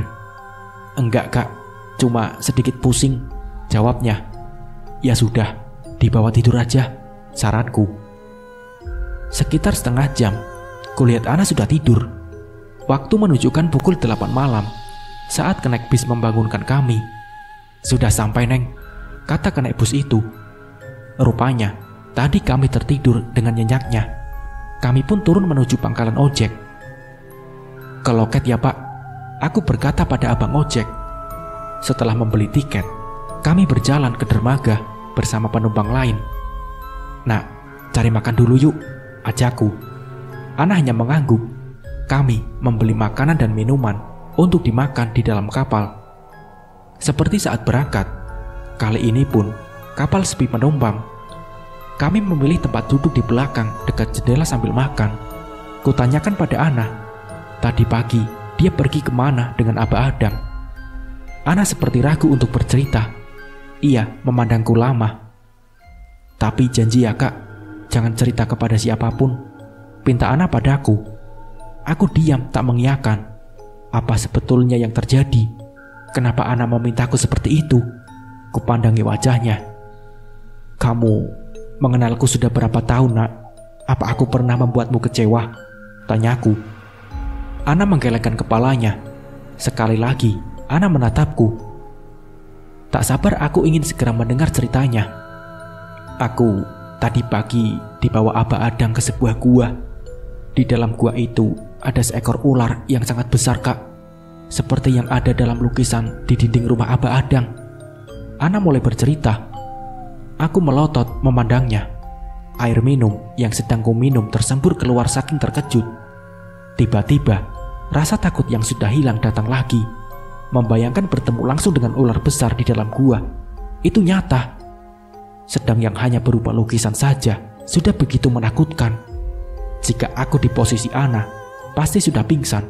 "Enggak Kak, cuma sedikit pusing," jawabnya. "Ya sudah, dibawa tidur aja," saranku. Sekitar setengah jam, kulihat Ana sudah tidur. Waktu menunjukkan pukul 8 malam saat kenaik bis membangunkan kami. "Sudah sampai, Neng," kata kenaik bus itu. Rupanya, tadi kami tertidur dengan nyenyaknya. Kami pun turun menuju pangkalan ojek. "Keloket ya Pak," aku berkata pada abang ojek. Setelah membeli tiket, kami berjalan ke dermaga bersama penumpang lain. "Nak, cari makan dulu yuk," ajakku. Ana hanya mengangguk. Kami membeli makanan dan minuman untuk dimakan di dalam kapal. Seperti saat berangkat, kali ini pun kapal sepi penumpang. Kami memilih tempat duduk di belakang dekat jendela sambil makan. Kutanyakan pada Ana, tadi pagi dia pergi kemana dengan Abah Adang. Ana seperti ragu untuk bercerita. Ia memandangku lama. "Tapi janji ya kak, jangan cerita kepada siapapun," pinta Ana padaku. Aku diam tak mengiyakan. Apa sebetulnya yang terjadi? Kenapa Ana memintaku seperti itu? Kupandangi wajahnya. "Kamu mengenalku sudah berapa tahun, nak? Apa aku pernah membuatmu kecewa?" tanyaku. Ana menggelengkan kepalanya. Sekali lagi Ana menatapku. Tak sabar aku ingin segera mendengar ceritanya. "Aku tadi pagi dibawa Abah Adang ke sebuah gua. Di dalam gua itu ada seekor ular yang sangat besar, kak. Seperti yang ada dalam lukisan di dinding rumah Abah Adang." Ana mulai bercerita. Aku melotot memandangnya. Air minum yang sedang ku minum tersembur keluar saking terkejut. Tiba-tiba rasa takut yang sudah hilang datang lagi. Membayangkan bertemu langsung dengan ular besar di dalam gua. Itu nyata. Sedang yang hanya berupa lukisan saja sudah begitu menakutkan. Jika aku di posisi Ana, pasti sudah pingsan.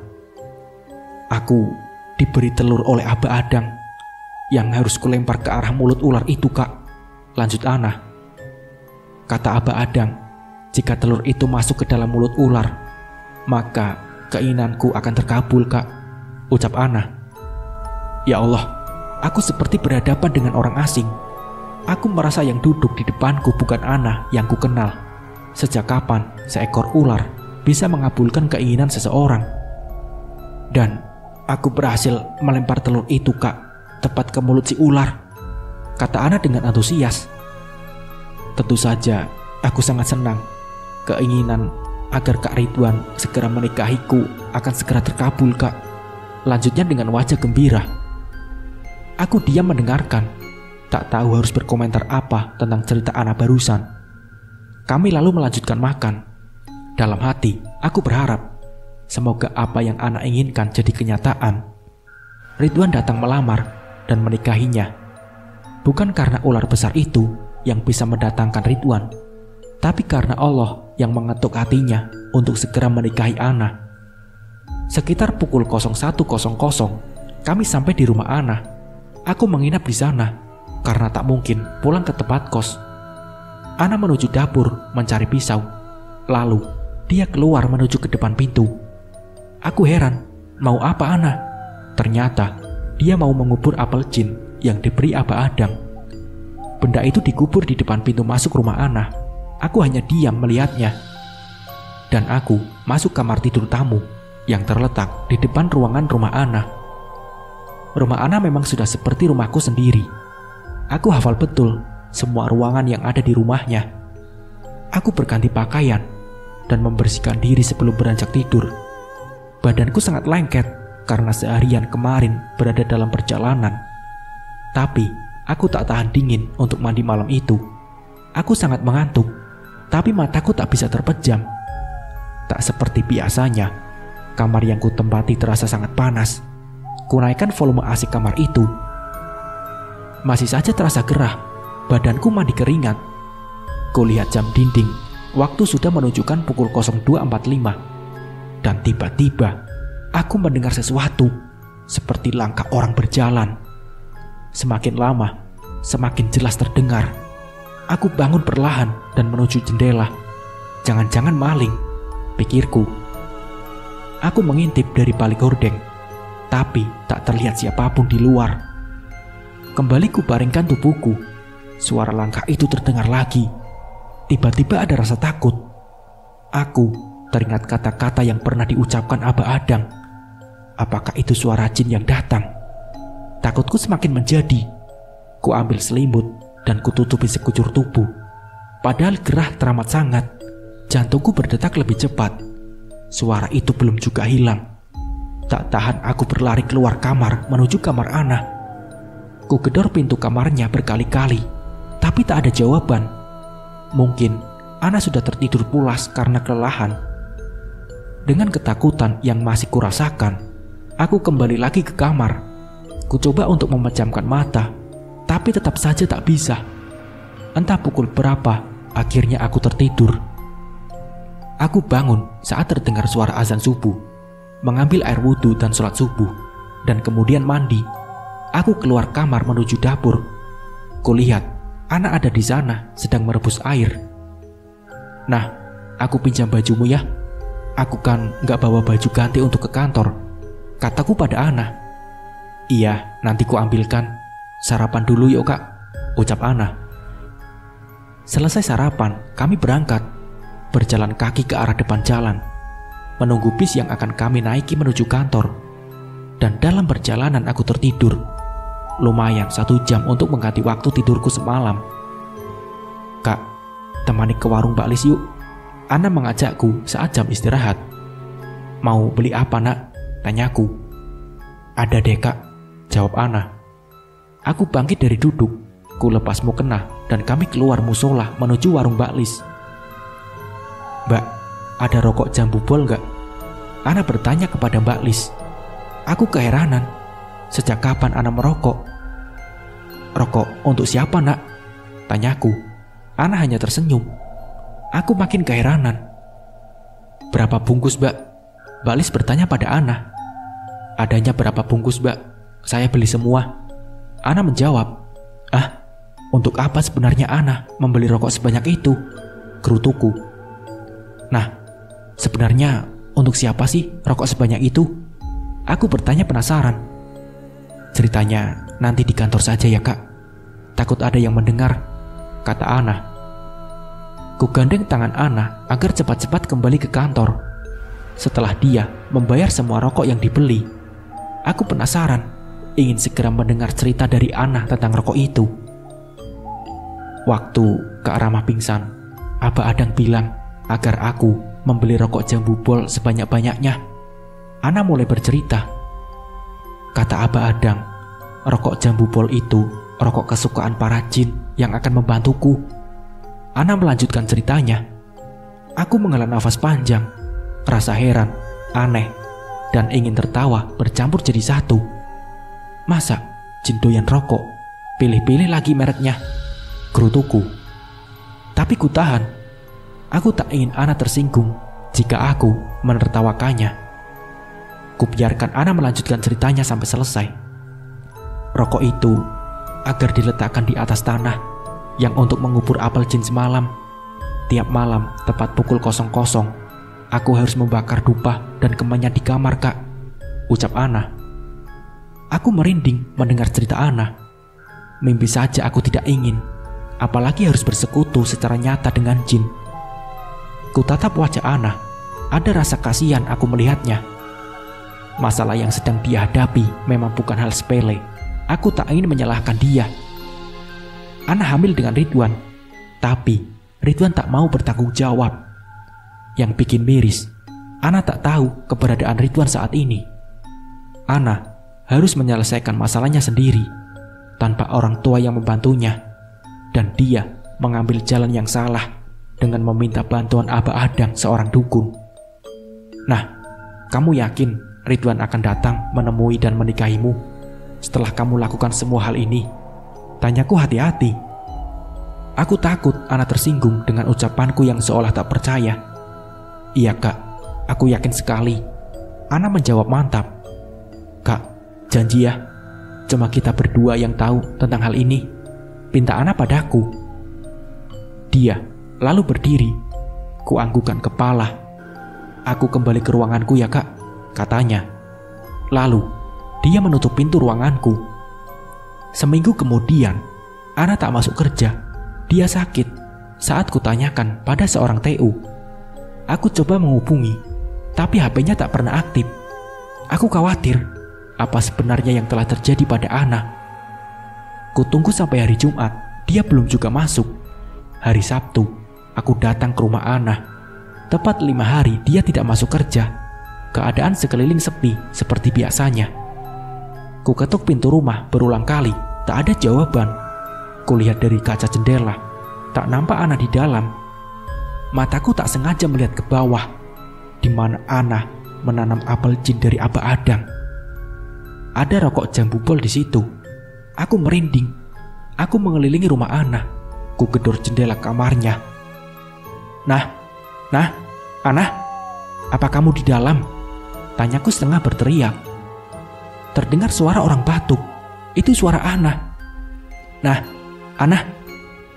"Aku diberi telur oleh Abah Adang yang harus kulempar ke arah mulut ular itu, kak," lanjut Ana. "Kata Abah Adang, jika telur itu masuk ke dalam mulut ular, maka keinginanku akan terkabul, kak," ucap Ana. Ya Allah, aku seperti berhadapan dengan orang asing. Aku merasa yang duduk di depanku bukan Ana yang ku kenal. Sejak kapan seekor ular bisa mengabulkan keinginan seseorang? "Dan aku berhasil melempar telur itu, kak, tepat ke mulut si ular," kata Ana dengan antusias. "Tentu saja aku sangat senang. Keinginan agar Kak Ridwan segera menikahiku akan segera terkabul, kak," lanjutnya dengan wajah gembira. Aku diam mendengarkan, tak tahu harus berkomentar apa tentang cerita Ana barusan. Kami lalu melanjutkan makan. Dalam hati, aku berharap semoga apa yang Ana inginkan jadi kenyataan. Ridwan datang melamar dan menikahinya. Bukan karena ular besar itu yang bisa mendatangkan Ridwan, tapi karena Allah yang mengetuk hatinya untuk segera menikahi Ana. Sekitar pukul 01.00, kami sampai di rumah Ana. Aku menginap di sana karena tak mungkin pulang ke tempat kos. Ana menuju dapur mencari pisau. Lalu dia keluar menuju ke depan pintu. Aku heran, mau apa Ana? Ternyata dia mau mengubur apel jin yang diberi Abah Adang. Benda itu dikubur di depan pintu masuk rumah Ana. Aku hanya diam melihatnya. Dan aku masuk kamar tidur tamu yang terletak di depan ruangan rumah Ana. Rumah Ana memang sudah seperti rumahku sendiri. Aku hafal betul semua ruangan yang ada di rumahnya. Aku berganti pakaian dan membersihkan diri sebelum beranjak tidur. Badanku sangat lengket karena seharian kemarin berada dalam perjalanan. Tapi aku tak tahan dingin untuk mandi malam itu. Aku sangat mengantuk, tapi mataku tak bisa terpejam. Tak seperti biasanya, kamar yang kutempati terasa sangat panas. Kunaikkan volume AC kamar itu. Masih saja terasa gerah. Badanku mandi keringat. Kulihat jam dinding. Waktu sudah menunjukkan pukul 02.45. Dan tiba-tiba aku mendengar sesuatu seperti langkah orang berjalan. Semakin lama, semakin jelas terdengar. Aku bangun perlahan dan menuju jendela. Jangan-jangan maling, pikirku. Aku mengintip dari balik gordeng, tapi tak terlihat siapapun di luar. Kembali kubaringkan tubuhku. Suara langkah itu terdengar lagi. Tiba-tiba ada rasa takut. Aku teringat kata-kata yang pernah diucapkan Abah Adang. Apakah itu suara jin yang datang? Takutku semakin menjadi. Ku ambil selimut dan kututupi sekujur tubuh. Padahal gerah teramat sangat. Jantungku berdetak lebih cepat. Suara itu belum juga hilang. Tak tahan aku berlari keluar kamar menuju kamar Ana. Ku gedor pintu kamarnya berkali-kali, tapi tak ada jawaban. Mungkin Ana sudah tertidur pulas karena kelelahan. Dengan ketakutan yang masih kurasakan, aku kembali lagi ke kamar. Ku coba untuk memejamkan mata, tapi tetap saja tak bisa. Entah pukul berapa, akhirnya aku tertidur. Aku bangun saat terdengar suara azan subuh, mengambil air wudhu dan sholat subuh, dan kemudian mandi. Aku keluar kamar menuju dapur. Kulihat Ana ada di sana sedang merebus air. "Nah, aku pinjam bajumu ya. Aku kan gak bawa baju ganti untuk ke kantor," kataku pada Ana. "Iya, nanti ku ambilkan. Sarapan dulu yuk kak," ucap Ana. Selesai sarapan, kami berangkat. Berjalan kaki ke arah depan jalan, menunggu bis yang akan kami naiki menuju kantor. Dan dalam perjalanan aku tertidur. Lumayan 1 jam untuk mengganti waktu tidurku semalam. "Kak, temani ke warung Mbak Lis yuk," Ana mengajakku saat jam istirahat. "Mau beli apa nak?" tanyaku. "Ada deh kak," jawab Ana. Aku bangkit dari duduk, ku lepas mukena dan kami keluar musola menuju warung Mbak Lis. "Mbak, ada rokok jambu bol nggak?" Ana bertanya kepada Mbak Lis. Aku keheranan. Sejak kapan Ana merokok? "Rokok untuk siapa nak?" tanyaku. Ana hanya tersenyum. Aku makin keheranan. "Berapa bungkus mbak?" Mbak Lis bertanya pada Ana. "Adanya berapa bungkus mbak? Saya beli semua," Ana menjawab. "Ah, untuk apa sebenarnya Ana membeli rokok sebanyak itu?" gerutuku. "Nah, sebenarnya untuk siapa sih rokok sebanyak itu?" Aku bertanya penasaran. "Ceritanya nanti di kantor saja ya kak. Takut ada yang mendengar," kata Ana. Ku gandeng tangan Ana agar cepat-cepat kembali ke kantor. Setelah dia membayar semua rokok yang dibeli, aku penasaran, ingin segera mendengar cerita dari Ana tentang rokok itu. Waktu Kak Rama pingsan, Abah Adang bilang agar aku membeli rokok jambu bol sebanyak-banyaknya. Ana mulai bercerita. Kata Abah Adang, rokok jambu bol itu rokok kesukaan para jin yang akan membantuku. Ana melanjutkan ceritanya. Aku menghela nafas panjang. Rasa heran, aneh, dan ingin tertawa bercampur jadi satu. Masa jin doyan rokok? Pilih-pilih lagi mereknya, gerutuku. Tapi ku tahan. Aku tak ingin Ana tersinggung jika aku menertawakannya. Kubiarkan Ana melanjutkan ceritanya sampai selesai. Rokok itu agar diletakkan di atas tanah yang untuk mengubur apel jin semalam. Tiap malam tepat pukul 00, aku harus membakar dupa dan kemenyan di kamar kak, ucap Ana. Aku merinding mendengar cerita Ana. Mimpi saja aku tidak ingin, apalagi harus bersekutu secara nyata dengan jin. Ku tatap wajah Ana. Ada rasa kasihan aku melihatnya. Masalah yang sedang dia hadapi memang bukan hal sepele. Aku tak ingin menyalahkan dia. Ana hamil dengan Ridwan, tapi Ridwan tak mau bertanggung jawab. Yang bikin miris, Ana tak tahu keberadaan Ridwan saat ini. Ana harus menyelesaikan masalahnya sendiri, tanpa orang tua yang membantunya. Dan dia mengambil jalan yang salah dengan meminta bantuan Abah Adang, seorang dukun. "Nah, kamu yakin Ridwan akan datang menemui dan menikahimu setelah kamu lakukan semua hal ini?" tanyaku hati-hati. Aku takut Ana tersinggung dengan ucapanku yang seolah tak percaya. "Iya kak, aku yakin sekali," Ana menjawab mantap. "Kak, janji ya, cuma kita berdua yang tahu tentang hal ini," pinta Ana padaku. Dia lalu berdiri. Kuanggukan kepala. "Aku kembali ke ruanganku ya kak," katanya. Lalu dia menutup pintu ruanganku. Seminggu kemudian, Ana tak masuk kerja. Dia sakit. Saat kutanyakan pada seorang TU, aku coba menghubungi, tapi HP-nya tak pernah aktif. Aku khawatir apa sebenarnya yang telah terjadi pada Ana. Kutunggu sampai hari Jumat, dia belum juga masuk. Hari Sabtu, aku datang ke rumah Ana. Tepat 5 hari dia tidak masuk kerja. Keadaan sekeliling sepi seperti biasanya. Ku ketuk pintu rumah berulang kali, tak ada jawaban. Kulihat dari kaca jendela, tak nampak Ana di dalam. Mataku tak sengaja melihat ke bawah, di mana Ana menanam apel jin dari Abah Adang. Ada rokok jambu bol di situ. Aku merinding. Aku mengelilingi rumah Ana. Ku gedor jendela kamarnya. Nah, Ana, apa kamu di dalam?" tanyaku setengah berteriak. Terdengar suara orang batuk. Itu suara Ana. Nah, Ana,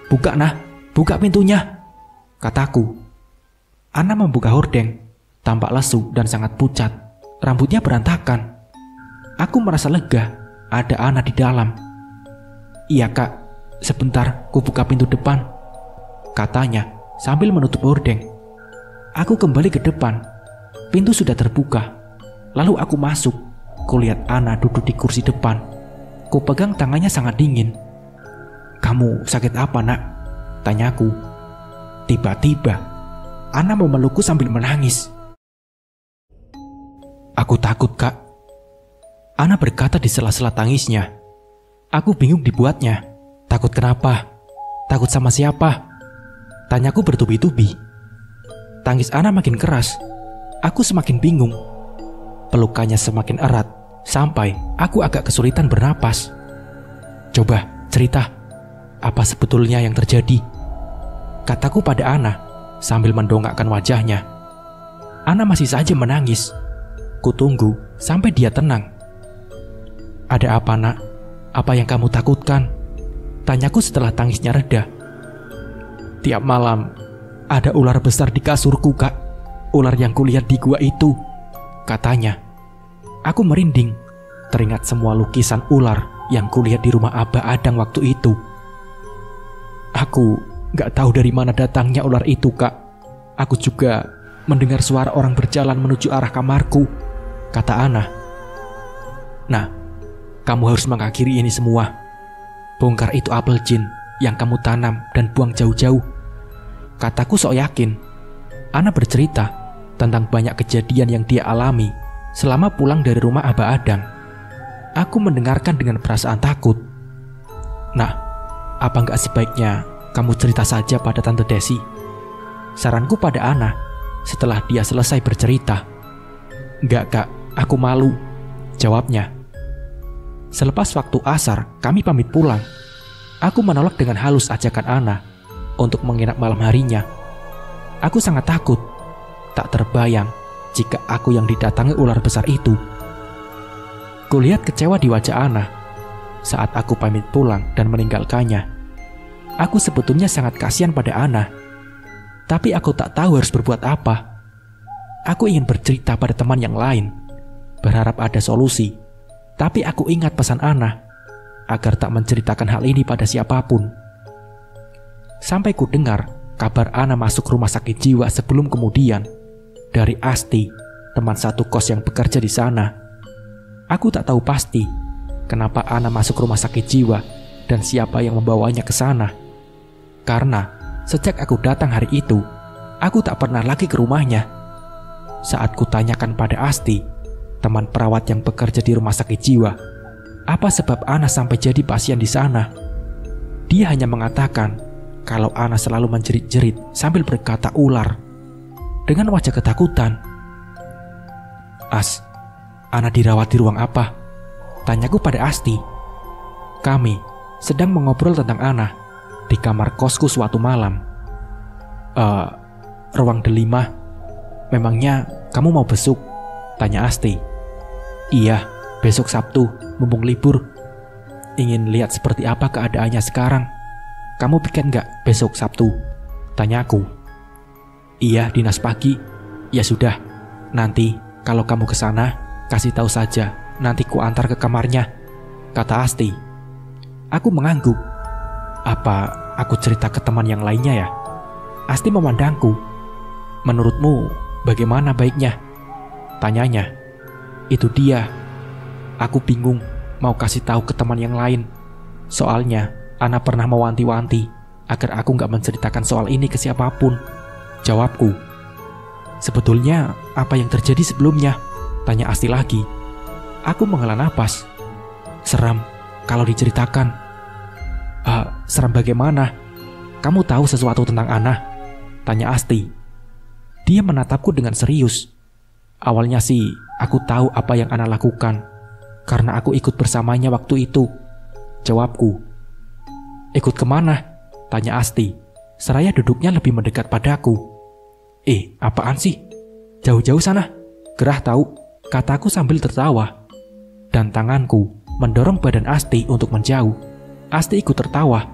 buka nah, buka pintunya, kataku. Ana membuka hordeng, tampak lesu dan sangat pucat, rambutnya berantakan. Aku merasa lega, ada Ana di dalam. Iya kak, sebentar ku buka pintu depan, katanya sambil menutup hordeng. Aku kembali ke depan, pintu sudah terbuka. Lalu aku masuk, kulihat Ana duduk di kursi depan. Ku pegang tangannya sangat dingin. Kamu sakit apa nak? Tanyaku. Tiba-tiba Ana memelukku sambil menangis. Aku takut kak, Ana berkata di sela-sela tangisnya. Aku bingung dibuatnya. Takut kenapa? Takut sama siapa? Tanyaku bertubi-tubi. Tangis Ana makin keras. Aku semakin bingung. Pelukannya semakin erat sampai aku agak kesulitan bernapas. Coba cerita, apa sebetulnya yang terjadi? Kataku pada Ana sambil mendongakkan wajahnya. Ana masih saja menangis. Kutunggu sampai dia tenang. Ada apa nak? Apa yang kamu takutkan? Tanyaku setelah tangisnya reda. Tiap malam ada ular besar di kasurku kak. Ular yang kulihat di gua itu, katanya. Aku merinding, teringat semua lukisan ular yang kulihat di rumah Abah Adang waktu itu. Aku gak tahu dari mana datangnya ular itu kak. Aku juga mendengar suara orang berjalan menuju arah kamarku, kata Ana. Nah, kamu harus mengakhiri ini semua. Bongkar itu apel jin yang kamu tanam dan buang jauh-jauh, kataku sok yakin. Ana bercerita tentang banyak kejadian yang dia alami selama pulang dari rumah Abah Adang. Aku mendengarkan dengan perasaan takut. Nah, apa nggak sebaiknya kamu cerita saja pada Tante Desi? Saranku pada Ana setelah dia selesai bercerita. Nggak kak, aku malu, jawabnya. Selepas waktu asar, kami pamit pulang. Aku menolak dengan halus ajakan Ana untuk menginap malam harinya. Aku sangat takut. Tak terbayang jika aku yang didatangi ular besar itu. Kulihat kecewa di wajah Ana saat aku pamit pulang dan meninggalkannya. Aku sebetulnya sangat kasihan pada Ana, tapi aku tak tahu harus berbuat apa. Aku ingin bercerita pada teman yang lain, berharap ada solusi. Tapi aku ingat pesan Ana agar tak menceritakan hal ini pada siapapun. Sampai ku dengar kabar Ana masuk rumah sakit jiwa sebelum kemudian dari Asti, teman satu kos yang bekerja di sana. Aku tak tahu pasti kenapa Ana masuk rumah sakit jiwa dan siapa yang membawanya ke sana. Karena sejak aku datang hari itu, aku tak pernah lagi ke rumahnya. Saat ku tanyakan pada Asti, teman perawat yang bekerja di rumah sakit jiwa, apa sebab Ana sampai jadi pasien di sana, dia hanya mengatakan kalau Ana selalu menjerit-jerit sambil berkata ular dengan wajah ketakutan. As, Ana dirawat di ruang apa? Tanyaku pada Asti. Kami sedang mengobrol tentang Ana di kamar kosku suatu malam. Ruang delima. Memangnya kamu mau besuk? Tanya Asti. Iya, besok Sabtu, mumpung libur. Ingin lihat seperti apa keadaannya sekarang. Kamu piket nggak besok Sabtu? Tanyaku. Iya, dinas pagi. Ya sudah, nanti kalau kamu ke sana, kasih tahu saja. Nanti ku antar ke kamarnya, kata Asti. Aku mengangguk. Apa aku cerita ke teman yang lainnya ya? Asti memandangku. Menurutmu bagaimana baiknya? Tanyanya. Itu dia. Aku bingung mau kasih tahu ke teman yang lain. Soalnya Ana pernah mewanti-wanti agar aku gak menceritakan soal ini ke siapapun. Jawabku. Sebetulnya apa yang terjadi sebelumnya? Tanya Asti lagi. Aku menghela napas. Seram kalau diceritakan. Seram bagaimana? Kamu tahu sesuatu tentang Ana? Tanya Asti. Dia menatapku dengan serius. Awalnya sih aku tahu apa yang Ana lakukan karena aku ikut bersamanya waktu itu. Jawabku. Ikut kemana? Tanya Asti. Seraya duduknya lebih mendekat padaku. Apaan sih? Jauh-jauh sana. Gerah tahu, kataku sambil tertawa. Dan tanganku mendorong badan Asti untuk menjauh. Asti ikut tertawa.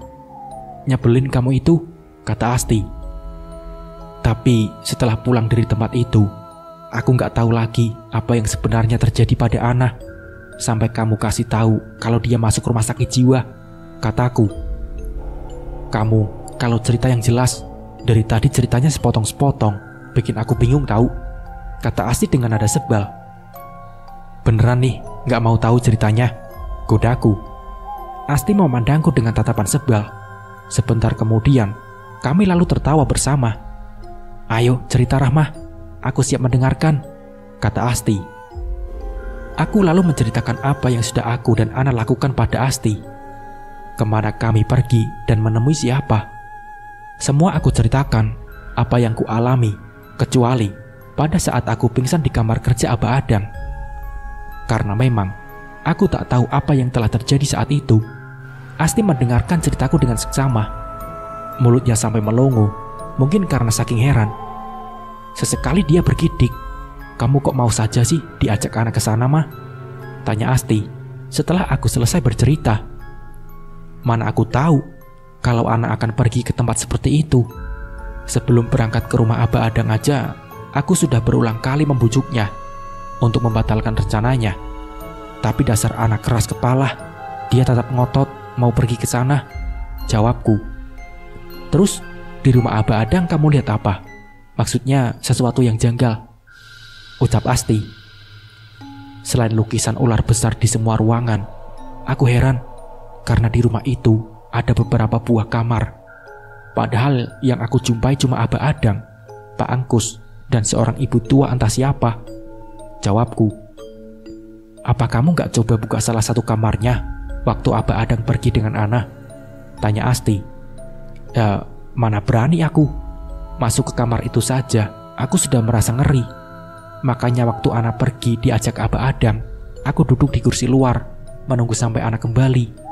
"Nyebelin kamu itu," kata Asti. Tapi setelah pulang dari tempat itu, aku gak tahu lagi apa yang sebenarnya terjadi pada Ana. Sampai kamu kasih tahu kalau dia masuk rumah sakit jiwa, kataku. "Kamu, kalau cerita yang jelas, dari tadi ceritanya sepotong-sepotong, bikin aku bingung tahu," kata Asti dengan nada sebal. "Beneran nih, gak mau tahu ceritanya?" godaku. Asti memandangku dengan tatapan sebal. Sebentar kemudian, kami lalu tertawa bersama. "Ayo cerita Rahmah, aku siap mendengarkan," kata Asti. Aku lalu menceritakan apa yang sudah aku dan Ana lakukan pada Asti. Kemana kami pergi dan menemui siapa. Semua aku ceritakan apa yang ku alami, kecuali pada saat aku pingsan di kamar kerja Abah Adang. Karena memang aku tak tahu apa yang telah terjadi saat itu. Asti mendengarkan ceritaku dengan seksama. Mulutnya sampai melongo, mungkin karena saking heran. Sesekali dia bergidik. "Kamu kok mau saja sih diajak anak ke sana, mah?" tanya Asti setelah aku selesai bercerita. Mana aku tahu kalau anak akan pergi ke tempat seperti itu. Sebelum berangkat ke rumah Abah Adang aja, aku sudah berulang kali membujuknya untuk membatalkan rencananya. Tapi dasar anak keras kepala, dia tetap ngotot mau pergi ke sana, jawabku. "Terus di rumah Abah Adang kamu lihat apa? Maksudnya sesuatu yang janggal?" ucap Asti. Selain lukisan ular besar di semua ruangan, aku heran karena di rumah itu ada beberapa buah kamar. Padahal yang aku jumpai cuma Abah Adang, Pak Angkus, dan seorang ibu tua entah siapa, jawabku. "Apa kamu gak coba buka salah satu kamarnya waktu Abah Adang pergi dengan Ana?" tanya Asti. "Ya, mana berani aku. Masuk ke kamar itu saja, aku sudah merasa ngeri. Makanya waktu Ana pergi diajak Abah Adang, aku duduk di kursi luar, menunggu sampai Ana kembali.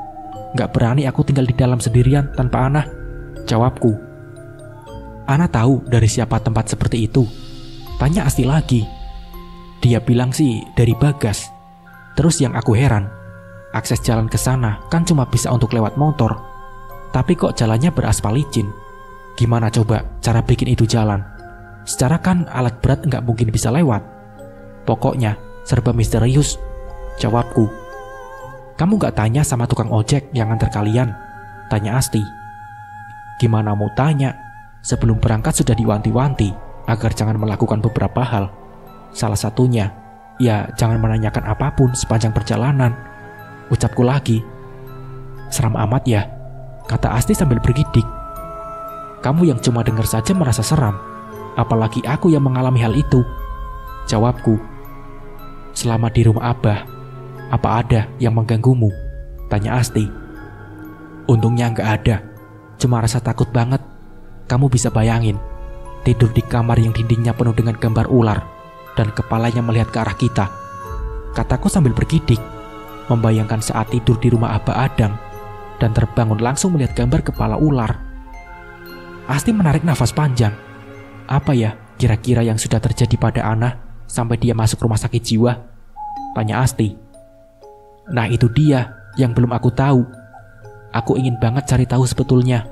Gak berani aku tinggal di dalam sendirian tanpa Ana," jawabku. "Ana tahu dari siapa tempat seperti itu?" tanya Asti lagi. "Dia bilang sih dari Bagas." Terus yang aku heran, akses jalan ke sana kan cuma bisa untuk lewat motor. Tapi kok jalannya beraspal licin? Gimana coba cara bikin itu jalan? Secara kan alat berat nggak mungkin bisa lewat. Pokoknya serba misterius, jawabku. "Kamu nggak tanya sama tukang ojek yang nganter kalian?" tanya Asti. "Gimana mau tanya? Sebelum berangkat sudah diwanti-wanti agar jangan melakukan beberapa hal. Salah satunya, ya jangan menanyakan apapun sepanjang perjalanan," ucapku lagi. "Seram amat ya," kata Asti sambil bergidik. "Kamu yang cuma dengar saja merasa seram, apalagi aku yang mengalami hal itu," jawabku. "Selama di rumah Abah, apa ada yang mengganggumu?" tanya Asti. "Untungnya nggak ada, cuma rasa takut banget. Kamu bisa bayangin, tidur di kamar yang dindingnya penuh dengan gambar ular dan kepalanya melihat ke arah kita," kataku sambil bergidik, membayangkan saat tidur di rumah Abah Adang dan terbangun langsung melihat gambar kepala ular. Asti menarik nafas panjang. "Apa ya kira-kira yang sudah terjadi pada Ana sampai dia masuk rumah sakit jiwa?" tanya Asti. "Nah itu dia yang belum aku tahu. Aku ingin banget cari tahu sebetulnya.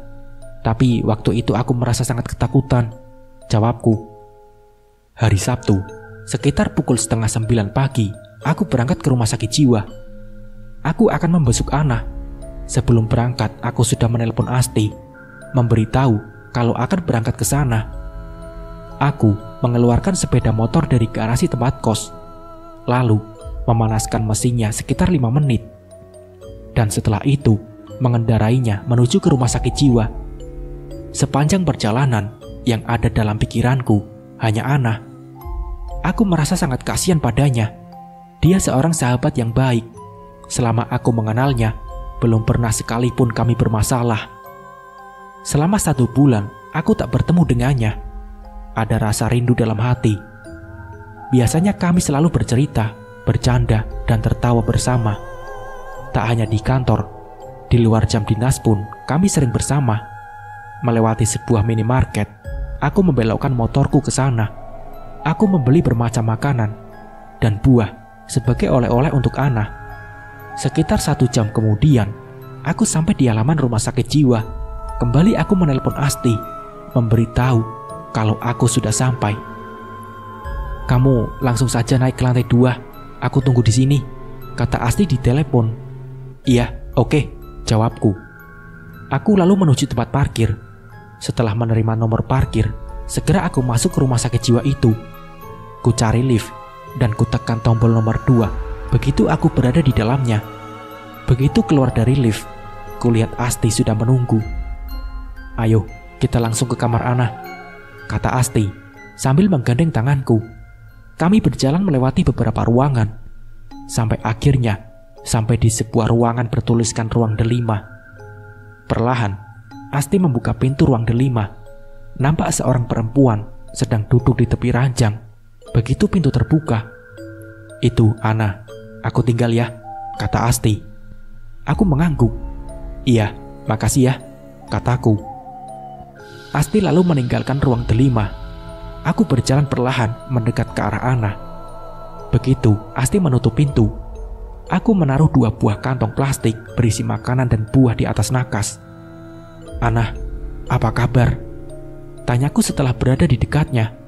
Tapi waktu itu aku merasa sangat ketakutan," jawabku. Hari Sabtu, sekitar pukul 8:30 pagi, aku berangkat ke rumah sakit jiwa. Aku akan membesuk Ana. Sebelum berangkat, aku sudah menelpon Asti, memberitahu kalau akan berangkat ke sana. Aku mengeluarkan sepeda motor dari garasi tempat kos, lalu memanaskan mesinnya sekitar 5 menit. Dan setelah itu, mengendarainya menuju ke rumah sakit jiwa. Sepanjang perjalanan, yang ada dalam pikiranku hanya Ana. Aku merasa sangat kasihan padanya. Dia seorang sahabat yang baik. Selama aku mengenalnya, belum pernah sekalipun kami bermasalah. Selama 1 bulan, aku tak bertemu dengannya. Ada rasa rindu dalam hati. Biasanya kami selalu bercerita, bercanda, dan tertawa bersama. Tak hanya di kantor, di luar jam dinas pun kami sering bersama. Melewati sebuah minimarket, aku membelokkan motorku ke sana. Aku membeli bermacam makanan dan buah sebagai oleh-oleh untuk Ana. Sekitar 1 jam kemudian, aku sampai di halaman rumah sakit jiwa. Kembali aku menelpon Asti, memberitahu kalau aku sudah sampai. "Kamu langsung saja naik ke lantai 2, aku tunggu di sini," kata Asti di telepon. "Iya, oke," jawabku. Aku lalu menuju tempat parkir. Setelah menerima nomor parkir, segera aku masuk ke rumah sakit jiwa itu. Ku cari lift dan ku tekan tombol nomor 2. Begitu aku berada di dalamnya. Begitu keluar dari lift, ku lihat Asti sudah menunggu. "Ayo, kita langsung ke kamar Ana," kata Asti sambil menggandeng tanganku. Kami berjalan melewati beberapa ruangan, sampai akhirnya sampai di sebuah ruangan bertuliskan ruang delima. Perlahan, Asti membuka pintu ruang delima. Nampak seorang perempuan sedang duduk di tepi ranjang. Begitu pintu terbuka, "Itu Ana, aku tinggal ya," kata Asti. Aku mengangguk. "Iya, makasih ya," kataku. Asti lalu meninggalkan ruang delima. Aku berjalan perlahan mendekat ke arah Ana. Begitu Asti menutup pintu, aku menaruh 2 buah kantong plastik berisi makanan dan buah di atas nakas. "Ana, apa kabar?" tanyaku setelah berada di dekatnya.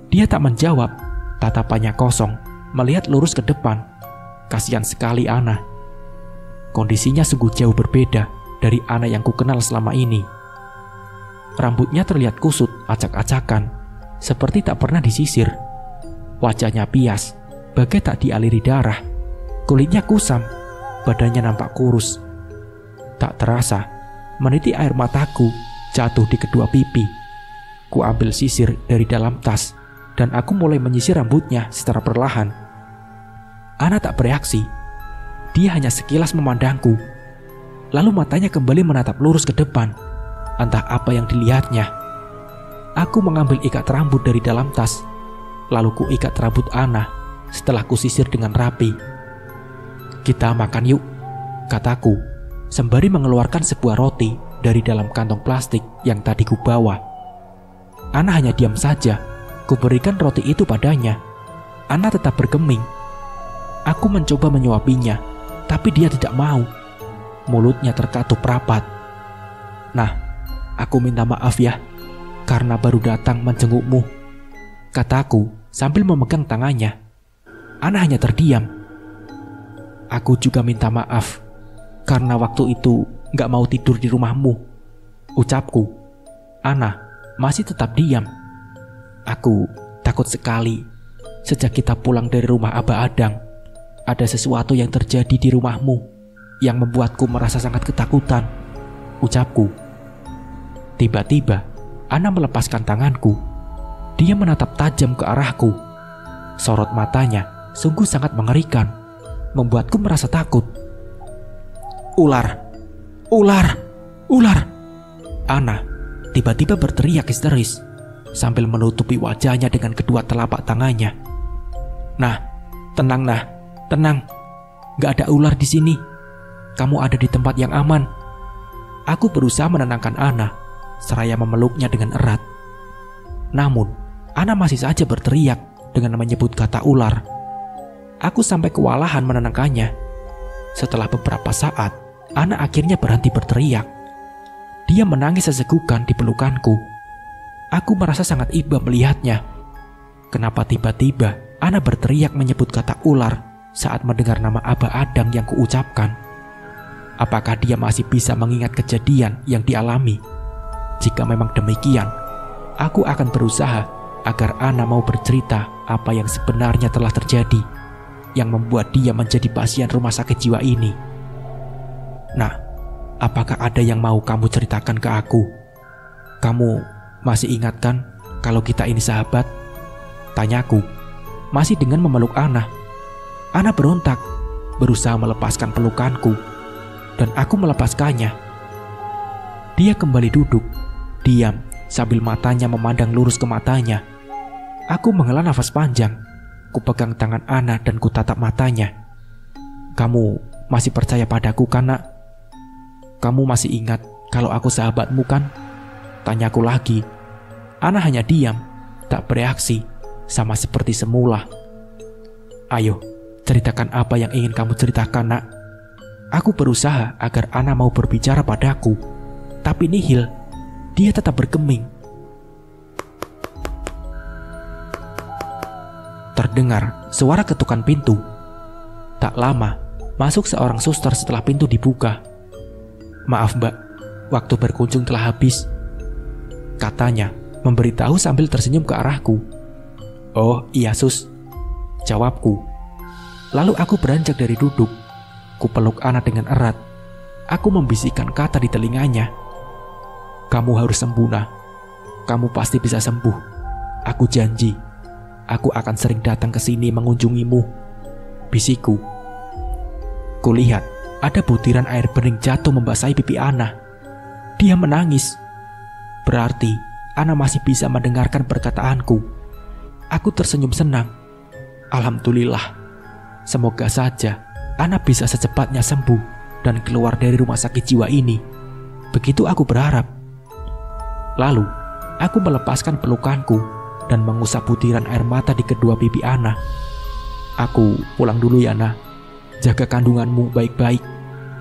Dia tak menjawab, tatapannya kosong, melihat lurus ke depan. Kasihan sekali Ana. Kondisinya sungguh jauh berbeda dari Ana yang kukenal selama ini. Rambutnya terlihat kusut, acak-acakan, seperti tak pernah disisir. Wajahnya pias, bagai tak dialiri darah. Kulitnya kusam, badannya nampak kurus. Tak terasa, meniti air mataku jatuh di kedua pipi. Ku ambil sisir dari dalam tas, dan aku mulai menyisir rambutnya secara perlahan. Ana tak bereaksi. Dia hanya sekilas memandangku. Lalu matanya kembali menatap lurus ke depan. Entah apa yang dilihatnya. Aku mengambil ikat rambut dari dalam tas. Lalu ku ikat rambut Ana setelah ku sisir dengan rapi. "Kita makan yuk," kataku, sembari mengeluarkan sebuah roti dari dalam kantong plastik yang tadi ku bawa. Ana hanya diam saja. Kuberikan roti itu padanya. Ana tetap bergeming. Aku mencoba menyuapinya, tapi dia tidak mau. Mulutnya terkatup rapat. "Nah, aku minta maaf ya, karena baru datang menjengukmu," kataku sambil memegang tangannya. Ana hanya terdiam. "Aku juga minta maaf, karena waktu itu gak mau tidur di rumahmu," ucapku. Ana masih tetap diam. "Aku takut sekali. Sejak kita pulang dari rumah Aba Adang, ada sesuatu yang terjadi di rumahmu yang membuatku merasa sangat ketakutan," ucapku. Tiba-tiba, Ana melepaskan tanganku. Dia menatap tajam ke arahku. Sorot matanya sungguh sangat mengerikan, membuatku merasa takut. "Ular! Ular! Ular!" Ana tiba-tiba berteriak histeris sambil menutupi wajahnya dengan kedua telapak tangannya. "Nah, tenang nah, tenang. Gak ada ular di sini. Kamu ada di tempat yang aman." Aku berusaha menenangkan Ana, seraya memeluknya dengan erat. Namun, Ana masih saja berteriak dengan menyebut kata ular. Aku sampai kewalahan menenangkannya. Setelah beberapa saat, Ana akhirnya berhenti berteriak. Dia menangis sesegukan di pelukanku. Aku merasa sangat iba melihatnya. Kenapa tiba-tiba Ana berteriak menyebut kata ular saat mendengar nama Aba Adang yang kuucapkan? Apakah dia masih bisa mengingat kejadian yang dialami? Jika memang demikian, aku akan berusaha agar Ana mau bercerita apa yang sebenarnya telah terjadi, yang membuat dia menjadi pasien rumah sakit jiwa ini. "Nah, apakah ada yang mau kamu ceritakan ke aku? Kamu masih ingat kan kalau kita ini sahabat?" tanyaku, masih dengan memeluk Ana. Ana berontak, berusaha melepaskan pelukanku, dan aku melepaskannya. Dia kembali duduk, diam sambil matanya memandang lurus ke matanya. Aku menghela nafas panjang. Kupegang tangan Ana dan kutatap matanya. "Kamu masih percaya padaku kan, Nak? Kamu masih ingat kalau aku sahabatmu kan?" tanyaku lagi. Ana hanya diam, tak bereaksi, sama seperti semula. "Ayo, ceritakan apa yang ingin kamu ceritakan, Nak," Aku berusaha agar Ana mau berbicara padaku, tapi nihil. Dia tetap bergeming. Terdengar suara ketukan pintu. Tak lama, masuk seorang suster setelah pintu dibuka. "Maaf mbak, waktu berkunjung telah habis," katanya, memberitahu sambil tersenyum ke arahku. "Oh iya sus," jawabku. Lalu aku beranjak dari duduk. Kupeluk Ana dengan erat. Aku membisikkan kata di telinganya. "Kamu harus sembuh, Nah. Kamu pasti bisa sembuh. Aku janji. Aku akan sering datang ke sini mengunjungimu," bisikku. Kulihat ada butiran air bening jatuh membasahi pipi Ana. Dia menangis. Berarti Ana masih bisa mendengarkan perkataanku. Aku tersenyum senang. Alhamdulillah. Semoga saja Ana bisa secepatnya sembuh dan keluar dari rumah sakit jiwa ini. Begitu aku berharap. Lalu, aku melepaskan pelukanku dan mengusap butiran air mata di kedua pipi Ana. "Aku pulang dulu ya, Nah. Jaga kandunganmu baik-baik